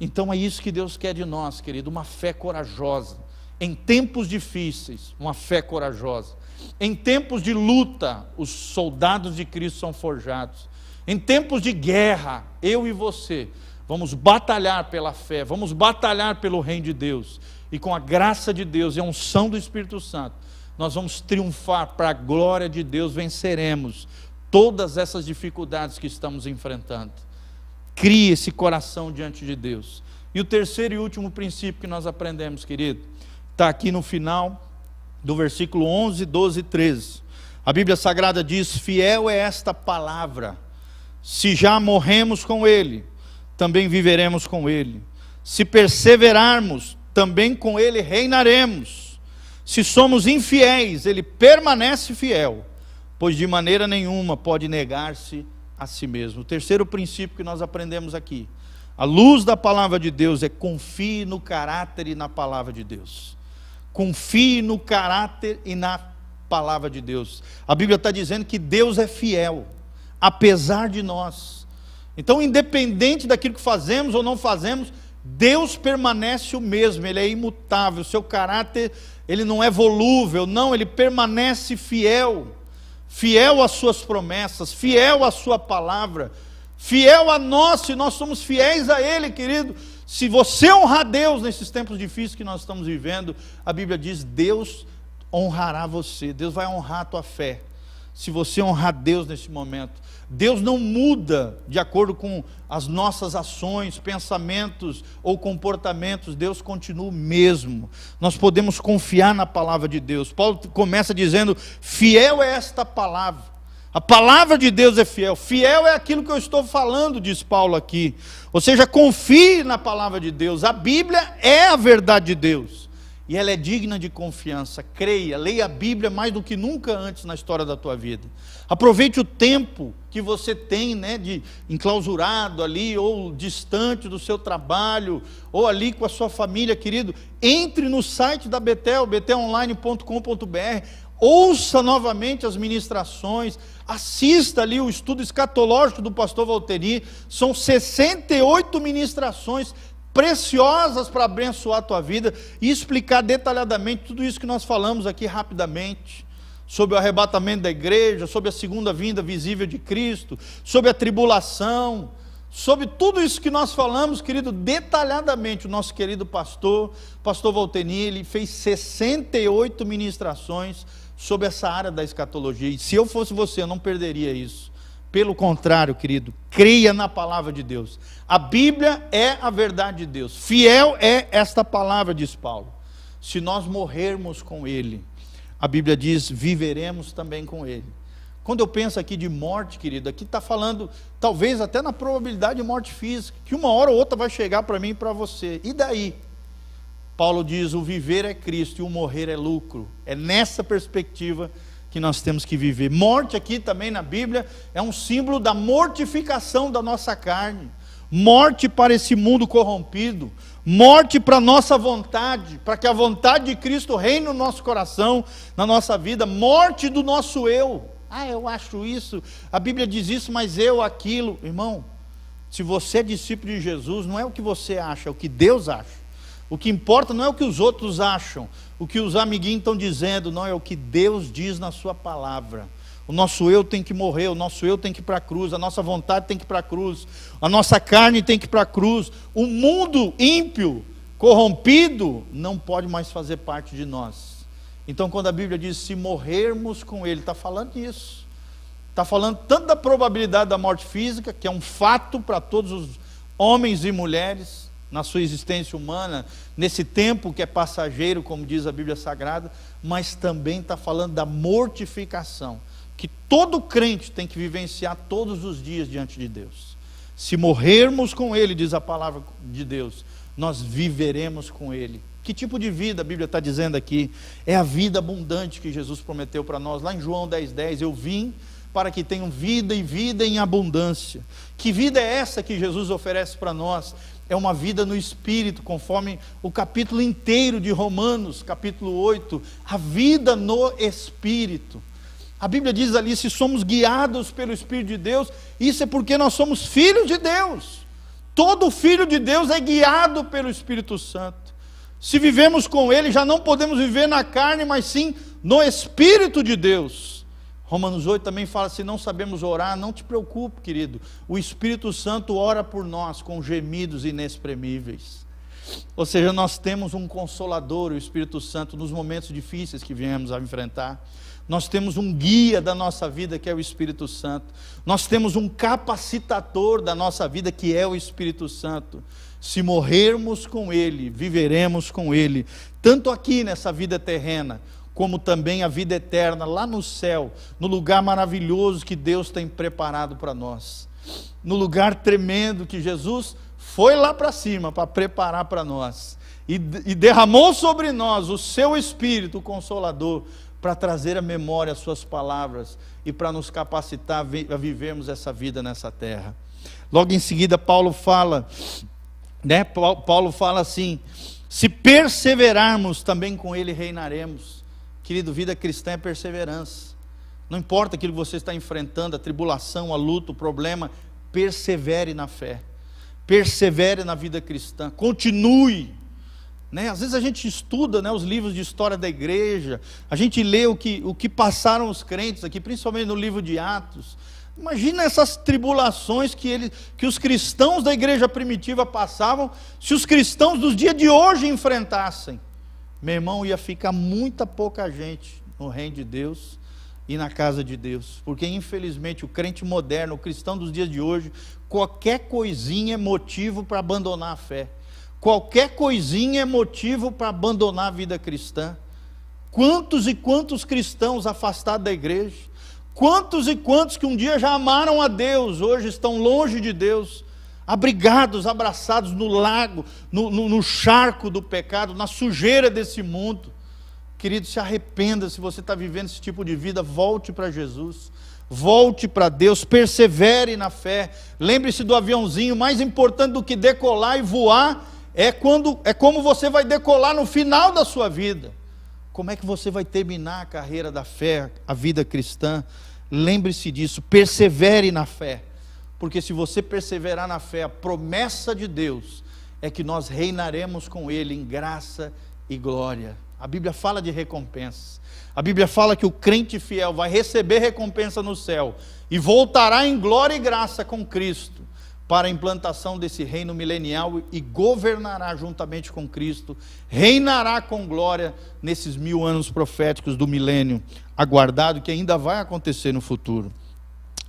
Então é isso que Deus quer de nós, querido, uma fé corajosa. Em tempos difíceis, uma fé corajosa. Em tempos de luta, os soldados de Cristo são forjados. Em tempos de guerra, eu e você vamos batalhar pela fé, vamos batalhar pelo reino de Deus. E com a graça de Deus e a unção do Espírito Santo, nós vamos triunfar para a glória de Deus, venceremos todas essas dificuldades que estamos enfrentando. Crie esse coração diante de Deus. E o terceiro e último princípio que nós aprendemos, querido, está aqui no final do versículo 11, 12 e 13. A Bíblia Sagrada diz: fiel é esta palavra, se já morremos com Ele, também viveremos com Ele. Se perseverarmos, também com Ele reinaremos. Se somos infiéis, Ele permanece fiel, pois de maneira nenhuma pode negar-se a si mesmo. O terceiro princípio que nós aprendemos aqui, à luz da palavra de Deus, é confie no caráter e na palavra de Deus. Confie no caráter e na palavra de Deus. A Bíblia está dizendo que Deus é fiel, apesar de nós. Então, independente daquilo que fazemos ou não fazemos, Deus permanece o mesmo, Ele é imutável, o seu caráter, Ele não é volúvel, não, Ele permanece fiel, fiel às suas promessas, fiel à sua palavra, fiel a nós, se nós somos fiéis a Ele, querido. Se você honrar Deus nesses tempos difíceis que nós estamos vivendo, a Bíblia diz: Deus honrará você, Deus vai honrar a tua fé. Se você honrar Deus nesse momento, Deus não muda de acordo com as nossas ações, pensamentos ou comportamentos, Deus continua o mesmo. Nós podemos confiar na palavra de Deus. Paulo começa dizendo: fiel é esta palavra. A palavra de Deus é fiel. Fiel é aquilo que eu estou falando, diz Paulo aqui. Ou seja, confie na palavra de Deus. A Bíblia é a verdade de Deus. E ela é digna de confiança. Creia, leia a Bíblia mais do que nunca antes na história da tua vida. Aproveite o tempo que você tem, de enclausurado ali, ou distante do seu trabalho, ou ali com a sua família, querido. Entre no site da Betel, betelonline.com.br. Ouça novamente as ministrações, assista ali o estudo escatológico do pastor Valteri. São 68 ministrações preciosas para abençoar a tua vida e explicar detalhadamente tudo isso que nós falamos aqui rapidamente, sobre o arrebatamento da igreja, sobre a segunda vinda visível de Cristo, sobre a tribulação, sobre tudo isso que nós falamos, querido, detalhadamente. O nosso querido pastor Valteri, ele fez 68 ministrações sobre essa área da escatologia, e se eu fosse você, eu não perderia isso. Pelo contrário, querido, creia na palavra de Deus. A Bíblia é a verdade de Deus, fiel é esta palavra, diz Paulo. Se nós morrermos com Ele, a Bíblia diz, viveremos também com Ele. Quando eu penso aqui de morte, querido, aqui está falando, talvez até na probabilidade de morte física, que uma hora ou outra vai chegar para mim e para você, e daí? Paulo diz, o viver é Cristo e o morrer é lucro. É nessa perspectiva que nós temos que viver. Morte aqui também na Bíblia é um símbolo da mortificação da nossa carne. Morte para esse mundo corrompido. Morte para a nossa vontade, para que a vontade de Cristo reine no nosso coração, na nossa vida. Morte do nosso eu. Eu acho isso, a Bíblia diz isso, mas eu aquilo. Irmão, se você é discípulo de Jesus, não é o que você acha, é o que Deus acha. O que importa não é o que os outros acham, o que os amiguinhos estão dizendo, não, é o que Deus diz na sua palavra. O nosso eu tem que morrer, o nosso eu tem que ir para a cruz, a nossa vontade tem que ir para a cruz, a nossa carne tem que ir para a cruz. O mundo ímpio, corrompido, não pode mais fazer parte de nós. Então quando a Bíblia diz, se morrermos com Ele, está falando disso. Está falando tanto da probabilidade da morte física, que é um fato para todos os homens e mulheres, na sua existência humana, nesse tempo que é passageiro, como diz a Bíblia Sagrada, mas também está falando da mortificação, que todo crente tem que vivenciar todos os dias diante de Deus. Se morrermos com Ele, diz a palavra de Deus, nós viveremos com Ele. Que tipo de vida a Bíblia está dizendo aqui? É a vida abundante que Jesus prometeu para nós, lá em João 10,10, eu vim para que tenham vida e vida em abundância. Que vida é essa que Jesus oferece para nós? é uma vida no Espírito, conforme o capítulo inteiro de Romanos, capítulo 8, a vida no Espírito. A Bíblia diz ali, se somos guiados pelo Espírito de Deus, isso é porque nós somos filhos de Deus. Todo filho de Deus é guiado pelo Espírito Santo. Se vivemos com Ele, já não podemos viver na carne, mas sim no Espírito de Deus. Romanos 8 também fala, se não sabemos orar, não te preocupe, querido. O Espírito Santo ora por nós com gemidos inexprimíveis. Ou seja, nós temos um Consolador, o Espírito Santo, nos momentos difíceis que viemos a enfrentar. Nós temos um guia da nossa vida, que é o Espírito Santo. Nós temos um capacitador da nossa vida, que é o Espírito Santo. Se morrermos com Ele, viveremos com Ele, tanto aqui nessa vida terrena, como também a vida eterna lá no céu, no lugar maravilhoso que Deus tem preparado para nós, no lugar tremendo que Jesus foi lá para cima para preparar para nós, e derramou sobre nós o seu Espírito Consolador, para trazer à memória as suas palavras, e para nos capacitar a vivermos essa vida nessa terra. Logo em seguida Paulo fala, Paulo fala assim, se perseverarmos, também com Ele reinaremos. Querido, vida cristã é perseverança. Não importa aquilo que você está enfrentando, a tribulação, a luta, o problema, persevere na fé. Persevere na vida cristã. Continue. Às vezes a gente estuda os livros de história da igreja, a gente lê o que passaram os crentes aqui, principalmente no livro de Atos. Imagina essas tribulações que os cristãos da igreja primitiva passavam, se os cristãos dos dias de hoje enfrentassem. Meu irmão, ia ficar muita pouca gente no reino de Deus e na casa de Deus, porque infelizmente o crente moderno, o cristão dos dias de hoje, qualquer coisinha é motivo para abandonar a fé, qualquer coisinha é motivo para abandonar a vida cristã. Quantos e quantos cristãos afastados da igreja, quantos e quantos que um dia já amaram a Deus, hoje estão longe de Deus, abrigados, abraçados no lago, no charco do pecado, na sujeira desse mundo. Querido, se arrependa. Se você está vivendo esse tipo de vida, volte para Jesus, volte para Deus, persevere na fé. Lembre-se do aviãozinho, mais importante do que decolar e voar é como você vai decolar no final da sua vida. Como é que você vai terminar a carreira da fé, a vida cristã? Lembre-se disso, persevere na fé. Porque se você perseverar na fé, a promessa de Deus é que nós reinaremos com Ele em graça e glória. A Bíblia fala de recompensas. A Bíblia fala que o crente fiel vai receber recompensa no céu e voltará em glória e graça com Cristo para a implantação desse reino milenial e governará juntamente com Cristo, reinará com glória nesses 1000 anos proféticos do milênio aguardado, que ainda vai acontecer no futuro.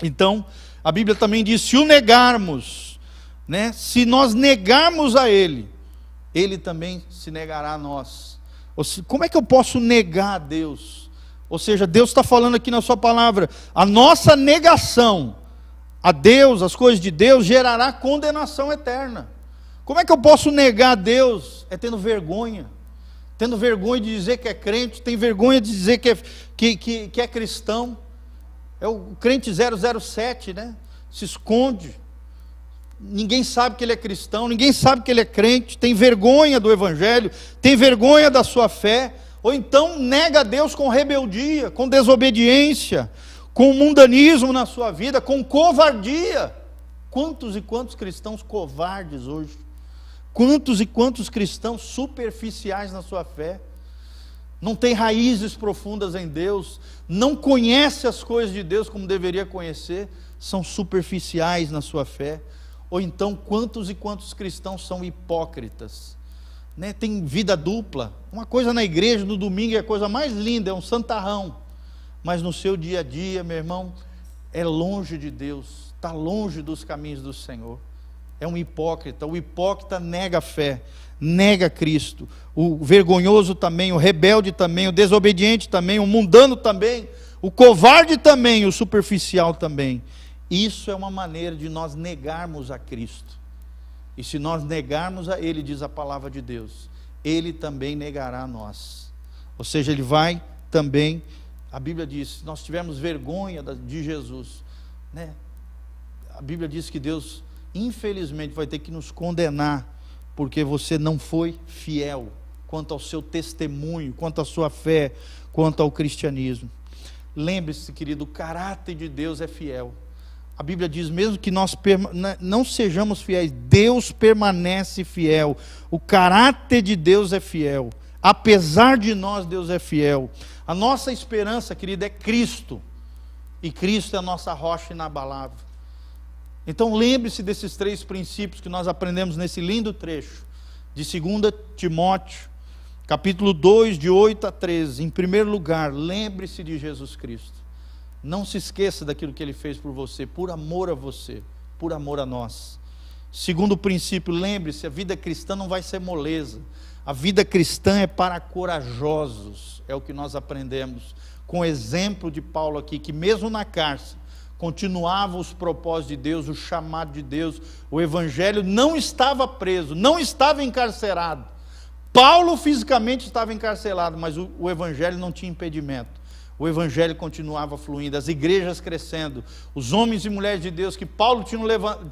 Então, a Bíblia também diz, se o negarmos, se nós negarmos a Ele, Ele também se negará a nós. Como é que eu posso negar a Deus? Ou seja, Deus está falando aqui na sua palavra, a nossa negação a Deus, as coisas de Deus, gerará condenação eterna. Como é que eu posso negar a Deus? É tendo vergonha de dizer que é crente, tem vergonha de dizer que é cristão. É o crente 007, se esconde, ninguém sabe que ele é cristão, ninguém sabe que ele é crente, tem vergonha do evangelho, tem vergonha da sua fé, ou então nega a Deus com rebeldia, com desobediência, com mundanismo na sua vida, com covardia. Quantos e quantos cristãos covardes hoje, quantos e quantos cristãos superficiais na sua fé, não tem raízes profundas em Deus, não conhece as coisas de Deus como deveria conhecer, são superficiais na sua fé. Ou então, quantos e quantos cristãos são hipócritas, tem vida dupla, uma coisa na igreja, no domingo é a coisa mais linda, é um santarrão, mas no seu dia a dia, meu irmão, é longe de Deus, está longe dos caminhos do Senhor, é um hipócrita. O hipócrita nega a fé, nega Cristo, o vergonhoso também, o rebelde também, o desobediente também, o mundano também, o covarde também, o superficial também. Isso é uma maneira de nós negarmos a Cristo. E se nós negarmos a Ele, diz a palavra de Deus, Ele também negará a nós. Ou seja, Ele vai também, a Bíblia diz, se nós tivermos vergonha de Jesus, a Bíblia diz que Deus infelizmente vai ter que nos condenar, porque você não foi fiel quanto ao seu testemunho, quanto à sua fé, quanto ao cristianismo. Lembre-se, querido, o caráter de Deus é fiel. A Bíblia diz, mesmo que nós não sejamos fiéis, Deus permanece fiel. O caráter de Deus é fiel. Apesar de nós, Deus é fiel. A nossa esperança, querido, é Cristo. E Cristo é a nossa rocha inabalável. Então lembre-se desses 3 princípios que nós aprendemos nesse lindo trecho de 2 Timóteo, capítulo 2, de 8 a 13. Em primeiro lugar, lembre-se de Jesus Cristo. Não se esqueça daquilo que Ele fez por você, por amor a você, por amor a nós. Segundo princípio, lembre-se, a vida cristã não vai ser moleza. A vida cristã é para corajosos. É o que nós aprendemos com o exemplo de Paulo aqui, que mesmo na cárcere, continuava os propósitos de Deus, o chamado de Deus, o evangelho, não estava preso, não estava encarcerado. Paulo fisicamente estava encarcerado, mas o evangelho não tinha impedimento. O evangelho continuava fluindo, as igrejas crescendo, os homens e mulheres de Deus que Paulo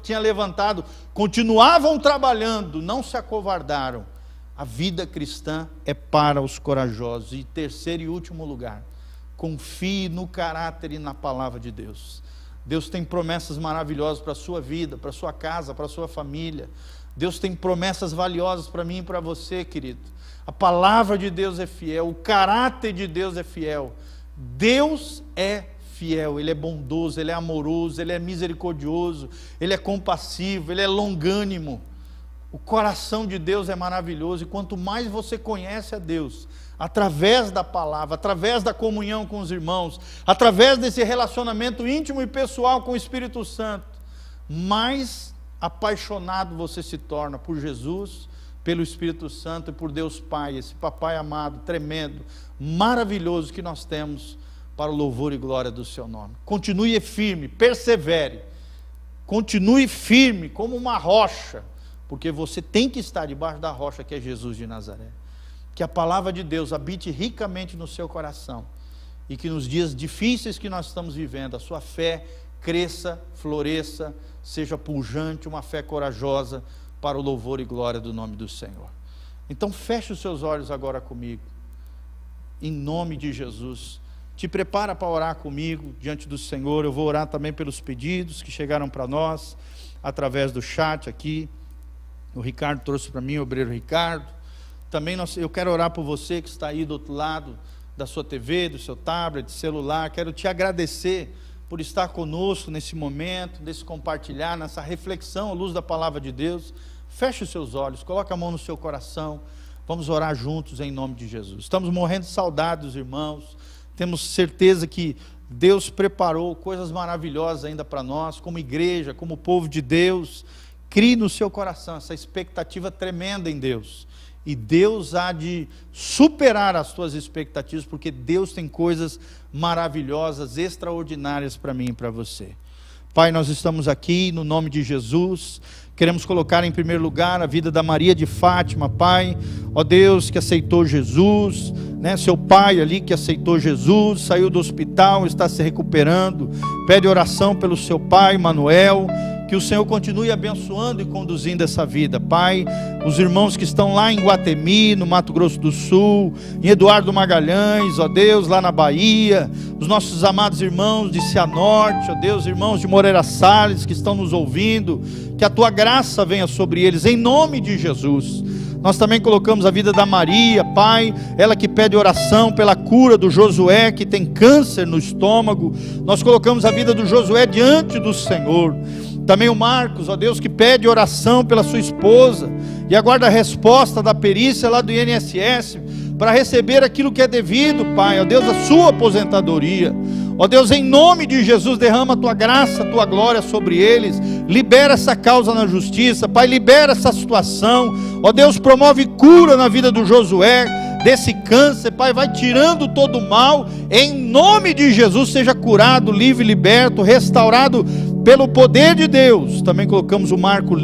tinha levantado, continuavam trabalhando, não se acovardaram. A vida cristã é para os corajosos. E terceiro e último lugar, confie no caráter e na palavra de Deus. Deus tem promessas maravilhosas para a sua vida, para a sua casa, para a sua família. Deus tem promessas valiosas para mim e para você, querido. A palavra de Deus é fiel, o caráter de Deus é fiel. Deus é fiel, Ele é bondoso, Ele é amoroso, Ele é misericordioso, Ele é compassivo, Ele é longânimo. O coração de Deus é maravilhoso, e quanto mais você conhece a Deus, através da palavra, através da comunhão com os irmãos, através desse relacionamento íntimo e pessoal com o Espírito Santo, mais apaixonado você se torna por Jesus, pelo Espírito Santo e por Deus Pai, esse papai amado, tremendo, maravilhoso que nós temos para o louvor e glória do seu nome. Continue firme, persevere, continue firme como uma rocha, porque você tem que estar debaixo da rocha que é Jesus de Nazaré. Que a palavra de Deus habite ricamente no seu coração, e que nos dias difíceis que nós estamos vivendo, a sua fé cresça, floresça, seja pujante, uma fé corajosa, para o louvor e glória do nome do Senhor. Então feche os seus olhos agora comigo, em nome de Jesus. Te prepara para orar comigo diante do Senhor. Eu vou orar também pelos pedidos que chegaram para nós, através do chat aqui. O Ricardo trouxe para mim, o obreiro Ricardo. Também eu quero orar por você que está aí do outro lado da sua TV, do seu tablet, celular. Quero te agradecer por estar conosco nesse momento, nesse compartilhar, nessa reflexão à luz da palavra de Deus. Feche os seus olhos, coloque a mão no seu coração, vamos orar juntos em nome de Jesus. Estamos morrendo de saudade dos irmãos, temos certeza que Deus preparou coisas maravilhosas ainda para nós, como igreja, como povo de Deus. Crie no seu coração essa expectativa tremenda em Deus, e Deus há de superar as suas expectativas, porque Deus tem coisas maravilhosas, extraordinárias para mim e para você. Pai, nós estamos aqui no nome de Jesus, queremos colocar em primeiro lugar a vida da Maria de Fátima, Pai, ó Deus, que aceitou Jesus, né? Seu pai ali que aceitou Jesus, saiu do hospital, está se recuperando, pede oração pelo seu pai, Manuel, que o Senhor continue abençoando e conduzindo essa vida, Pai. Os irmãos que estão lá em Guatemi, no Mato Grosso do Sul, em Eduardo Magalhães, ó Deus, lá na Bahia, os nossos amados irmãos de Cianorte, ó Deus, irmãos de Moreira Salles que estão nos ouvindo, que a Tua graça venha sobre eles, em nome de Jesus. Nós também colocamos a vida da Maria, Pai, ela que pede oração pela cura do Josué, que tem câncer no estômago. Nós colocamos a vida do Josué diante do Senhor. Também o Marcos, ó Deus, que pede oração pela sua esposa e aguarda a resposta da perícia lá do INSS para receber aquilo que é devido, Pai, ó Deus, a sua aposentadoria. Ó Deus, em nome de Jesus, derrama a Tua graça, a Tua glória sobre eles, libera essa causa na justiça, Pai, libera essa situação. Ó Deus, promove cura na vida do Josué, desse câncer, Pai, vai tirando todo o mal, em nome de Jesus, seja curado, livre, liberto, restaurado pelo poder de Deus. Também colocamos o Marcos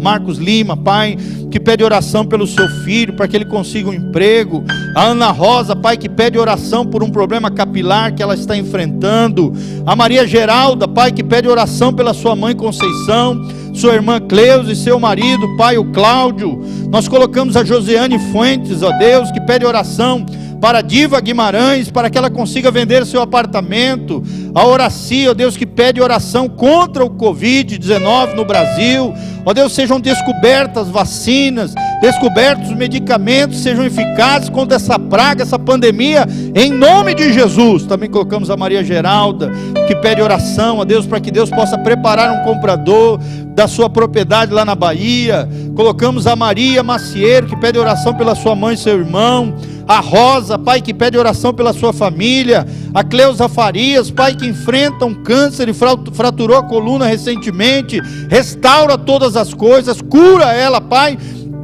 Marcos Lima, Pai, que pede oração pelo seu filho, para que ele consiga um emprego. A Ana Rosa, Pai, que pede oração por um problema capilar que ela está enfrentando. A Maria Geralda, Pai, que pede oração pela sua mãe Conceição, sua irmã Cleusa e seu marido, Pai, o Cláudio. Nós colocamos a Josiane Fuentes, ó Deus, que pede oração para a Diva Guimarães, para que ela consiga vender seu apartamento. A Horaci, ó Deus, que pede oração contra o Covid-19 no Brasil. Ó Deus, sejam descobertas vacinas, descobertos medicamentos, sejam eficazes contra essa praga, essa pandemia, em nome de Jesus. Também colocamos a Maria Geralda, que pede oração, ó Deus, para que Deus possa preparar um comprador da sua propriedade lá na Bahia. Colocamos a Maria Macieiro, que pede oração pela sua mãe e seu irmão. A Rosa, Pai, que pede oração pela sua família. A Cleusa Farias, Pai, que enfrenta um câncer e fraturou a coluna recentemente. Restaura todas as coisas, cura ela, Pai,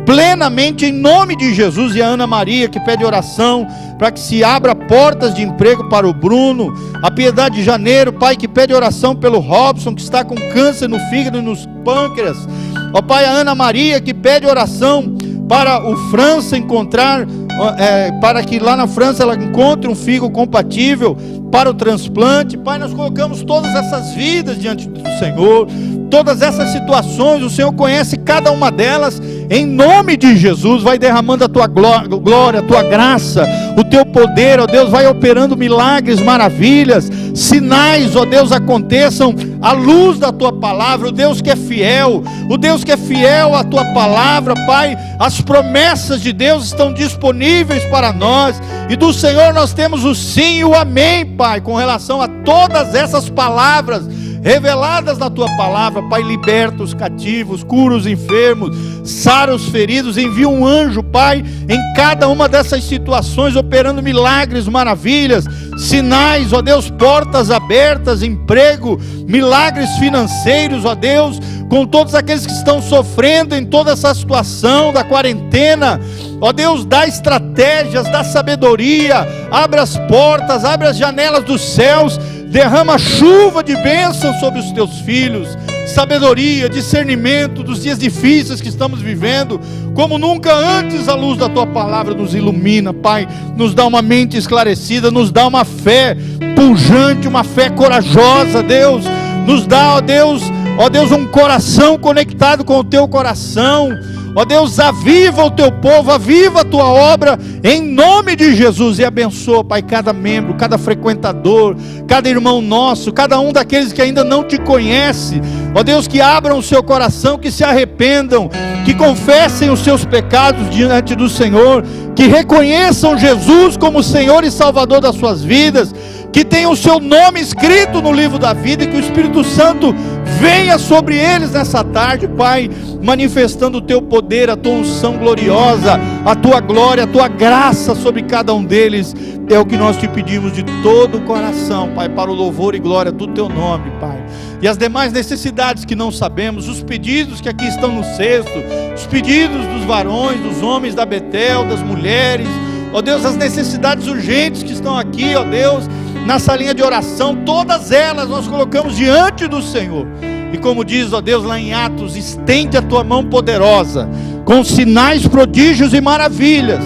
plenamente em nome de Jesus. E a Ana Maria, que pede oração para que se abra portas de emprego para o Bruno. A Piedade Janeiro, Pai, que pede oração pelo Robson, que está com câncer no fígado e nos pâncreas. Ó Pai, a Ana Maria, que pede oração para o França encontrar, para que lá na França ela encontre um fígado compatível para o transplante. Pai, nós colocamos todas essas vidas diante do Senhor, todas essas situações, o Senhor conhece cada uma delas. Em nome de Jesus, vai derramando a tua glória, a tua graça, o teu poder, ó Deus, vai operando milagres, maravilhas, sinais, ó Deus, aconteçam à luz da tua palavra. O Deus que é fiel, o Deus que é fiel à tua palavra, Pai, as promessas de Deus estão disponíveis para nós, e do Senhor nós temos o sim e o amém, Pai, com relação a todas essas palavras reveladas na tua palavra. Pai, liberta os cativos, cura os enfermos, sara os feridos, envia um anjo, Pai, em cada uma dessas situações, operando milagres, maravilhas, sinais, ó Deus, portas abertas, emprego, milagres financeiros, ó Deus, com todos aqueles que estão sofrendo em toda essa situação da quarentena. Ó Deus, dá estratégias, dá sabedoria, abre as portas, abre as janelas dos céus, derrama chuva de bênção sobre os teus filhos, sabedoria, discernimento dos dias difíceis que estamos vivendo, como nunca antes. A luz da tua palavra nos ilumina, Pai, nos dá uma mente esclarecida, nos dá uma fé pujante, uma fé corajosa, Deus, nos dá, ó Deus, um coração conectado com o teu coração. Ó Deus, aviva o teu povo, aviva a tua obra, em nome de Jesus, e abençoa, Pai, cada membro, cada frequentador, cada irmão nosso, cada um daqueles que ainda não te conhece. Ó Deus, que abram o seu coração, que se arrependam, que confessem os seus pecados diante do Senhor, que reconheçam Jesus como Senhor e Salvador das suas vidas, que tenham o seu nome escrito no livro da vida, e que o Espírito Santo venha sobre eles nessa tarde, Pai, manifestando o teu poder, a tua unção gloriosa, a tua glória, a tua graça sobre cada um deles. É o que nós te pedimos de todo o coração, Pai, para o louvor e glória do teu nome, Pai. E as demais necessidades que não sabemos, os pedidos que aqui estão no cesto, os pedidos dos varões, dos homens da Betel, das mulheres, ó Deus, as necessidades urgentes que estão aqui, ó Deus, na salinha de oração, todas elas nós colocamos diante do Senhor. E como diz, ó Deus, lá em Atos, estende a tua mão poderosa, com sinais, prodígios e maravilhas,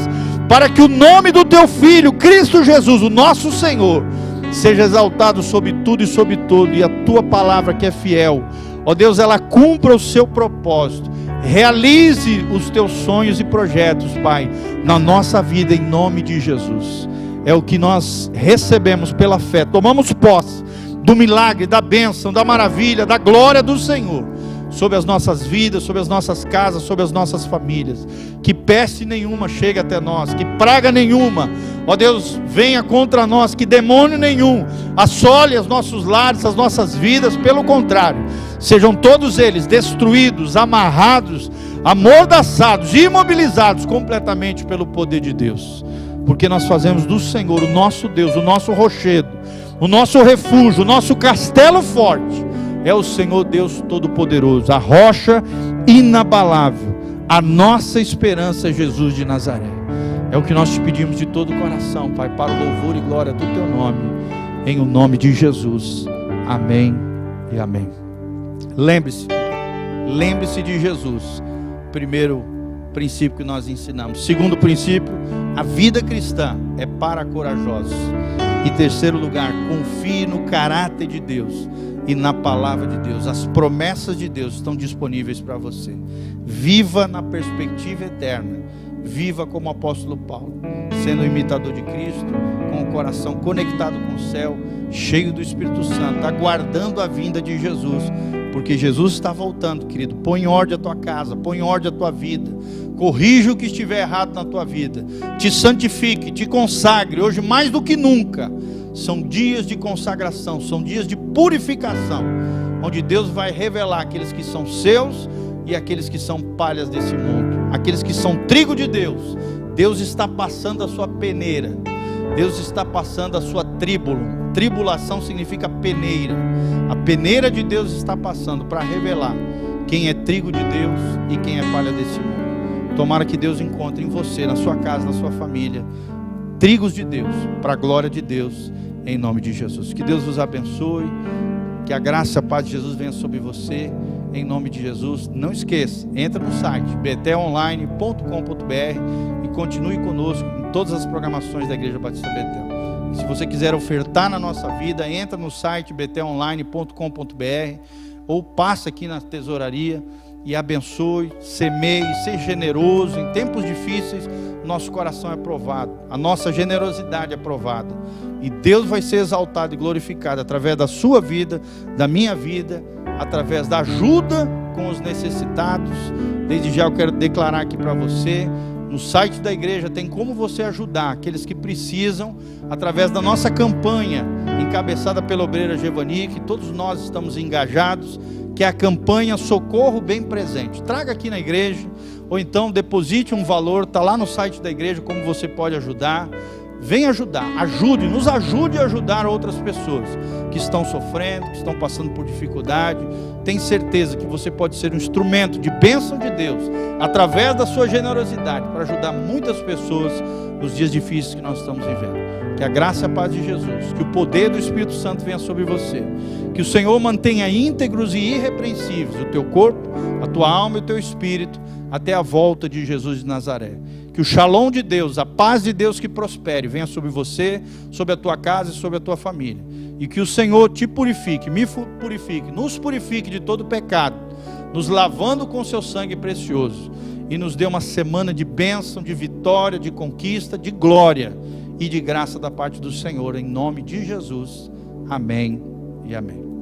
para que o nome do teu Filho, Cristo Jesus, o nosso Senhor, seja exaltado sobre tudo e sobre todo, e a tua palavra que é fiel, ó Deus, ela cumpra o seu propósito, realize os teus sonhos e projetos, Pai, na nossa vida, em nome de Jesus. É o que nós recebemos pela fé, tomamos posse do milagre, da bênção, da maravilha, da glória do Senhor, sobre as nossas vidas, sobre as nossas casas, sobre as nossas famílias. Que peste nenhuma chegue até nós, que praga nenhuma, ó Deus, venha contra nós, que demônio nenhum assole os nossos lares, as nossas vidas. Pelo contrário, sejam todos eles destruídos, amarrados, amordaçados, imobilizados completamente pelo poder de Deus. Porque nós fazemos do Senhor o nosso Deus, o nosso rochedo, o nosso refúgio, o nosso castelo forte. É o Senhor Deus Todo-Poderoso, a rocha inabalável, a nossa esperança é Jesus de Nazaré. É o que nós te pedimos de todo o coração, Pai, para o louvor e glória do teu nome, em o nome de Jesus. Amém e amém. Lembre-se, lembre-se de Jesus. Primeiro princípio que nós ensinamos. Segundo princípio, a vida cristã é para corajosos. E terceiro lugar, confie no caráter de Deus e na palavra de Deus. As promessas de Deus estão disponíveis para você. Viva na perspectiva eterna. Viva como o apóstolo Paulo, sendo um imitador de Cristo, com o coração conectado com o céu, cheio do Espírito Santo, aguardando a vinda de Jesus, porque Jesus está voltando, querido. Põe em ordem a tua casa, põe em ordem a tua vida, corrija o que estiver errado na tua vida, te santifique, te consagre. Hoje mais do que nunca são dias de consagração, são dias de purificação, onde Deus vai revelar aqueles que são seus e aqueles que são palhas desse mundo, aqueles que são trigo de Deus. Deus está passando a sua peneira, Deus está passando a sua tríbulo. Tribulação significa peneira. A peneira de Deus está passando para revelar quem é trigo de Deus e quem é palha desse mundo. Tomara que Deus encontre em você, na sua casa, na sua família, trigos de Deus, para a glória de Deus, em nome de Jesus. Que Deus vos abençoe, que a graça e a paz de Jesus venha sobre você, em nome de Jesus. Não esqueça, entra no site betelonline.com.br e continue conosco em todas as programações da Igreja Batista Betel. Se você quiser ofertar na nossa vida, entra no site betelonline.com.br ou passa aqui na tesouraria e abençoe, semeie, seja generoso. Em tempos difíceis, nosso coração é provado, a nossa generosidade é provada, e Deus vai ser exaltado e glorificado através da sua vida, da minha vida, através da ajuda com os necessitados. Desde já eu quero declarar aqui para você, no site da igreja tem como você ajudar aqueles que precisam, através da nossa campanha, encabeçada pela obreira Gevani, que todos nós estamos engajados, que é a campanha Socorro Bem Presente. Traga aqui na igreja, ou então deposite um valor, está lá no site da igreja como você pode ajudar. Vem ajudar, nos ajude a ajudar outras pessoas que estão sofrendo, que estão passando por dificuldade. Tem certeza que você pode ser um instrumento de bênção de Deus, através da sua generosidade, para ajudar muitas pessoas nos dias difíceis que nós estamos vivendo. Que a graça e a paz de Jesus, que o poder do Espírito Santo venha sobre você, que o Senhor mantenha íntegros e irrepreensíveis o teu corpo, a tua alma e o teu espírito, até a volta de Jesus de Nazaré. Que o shalom de Deus, a paz de Deus que prospere, venha sobre você, sobre a tua casa e sobre a tua família. E que o Senhor te purifique, me purifique, nos purifique de todo pecado, nos lavando com seu sangue precioso. E nos dê uma semana de bênção, de vitória, de conquista, de glória e de graça da parte do Senhor. Em nome de Jesus. Amém e amém.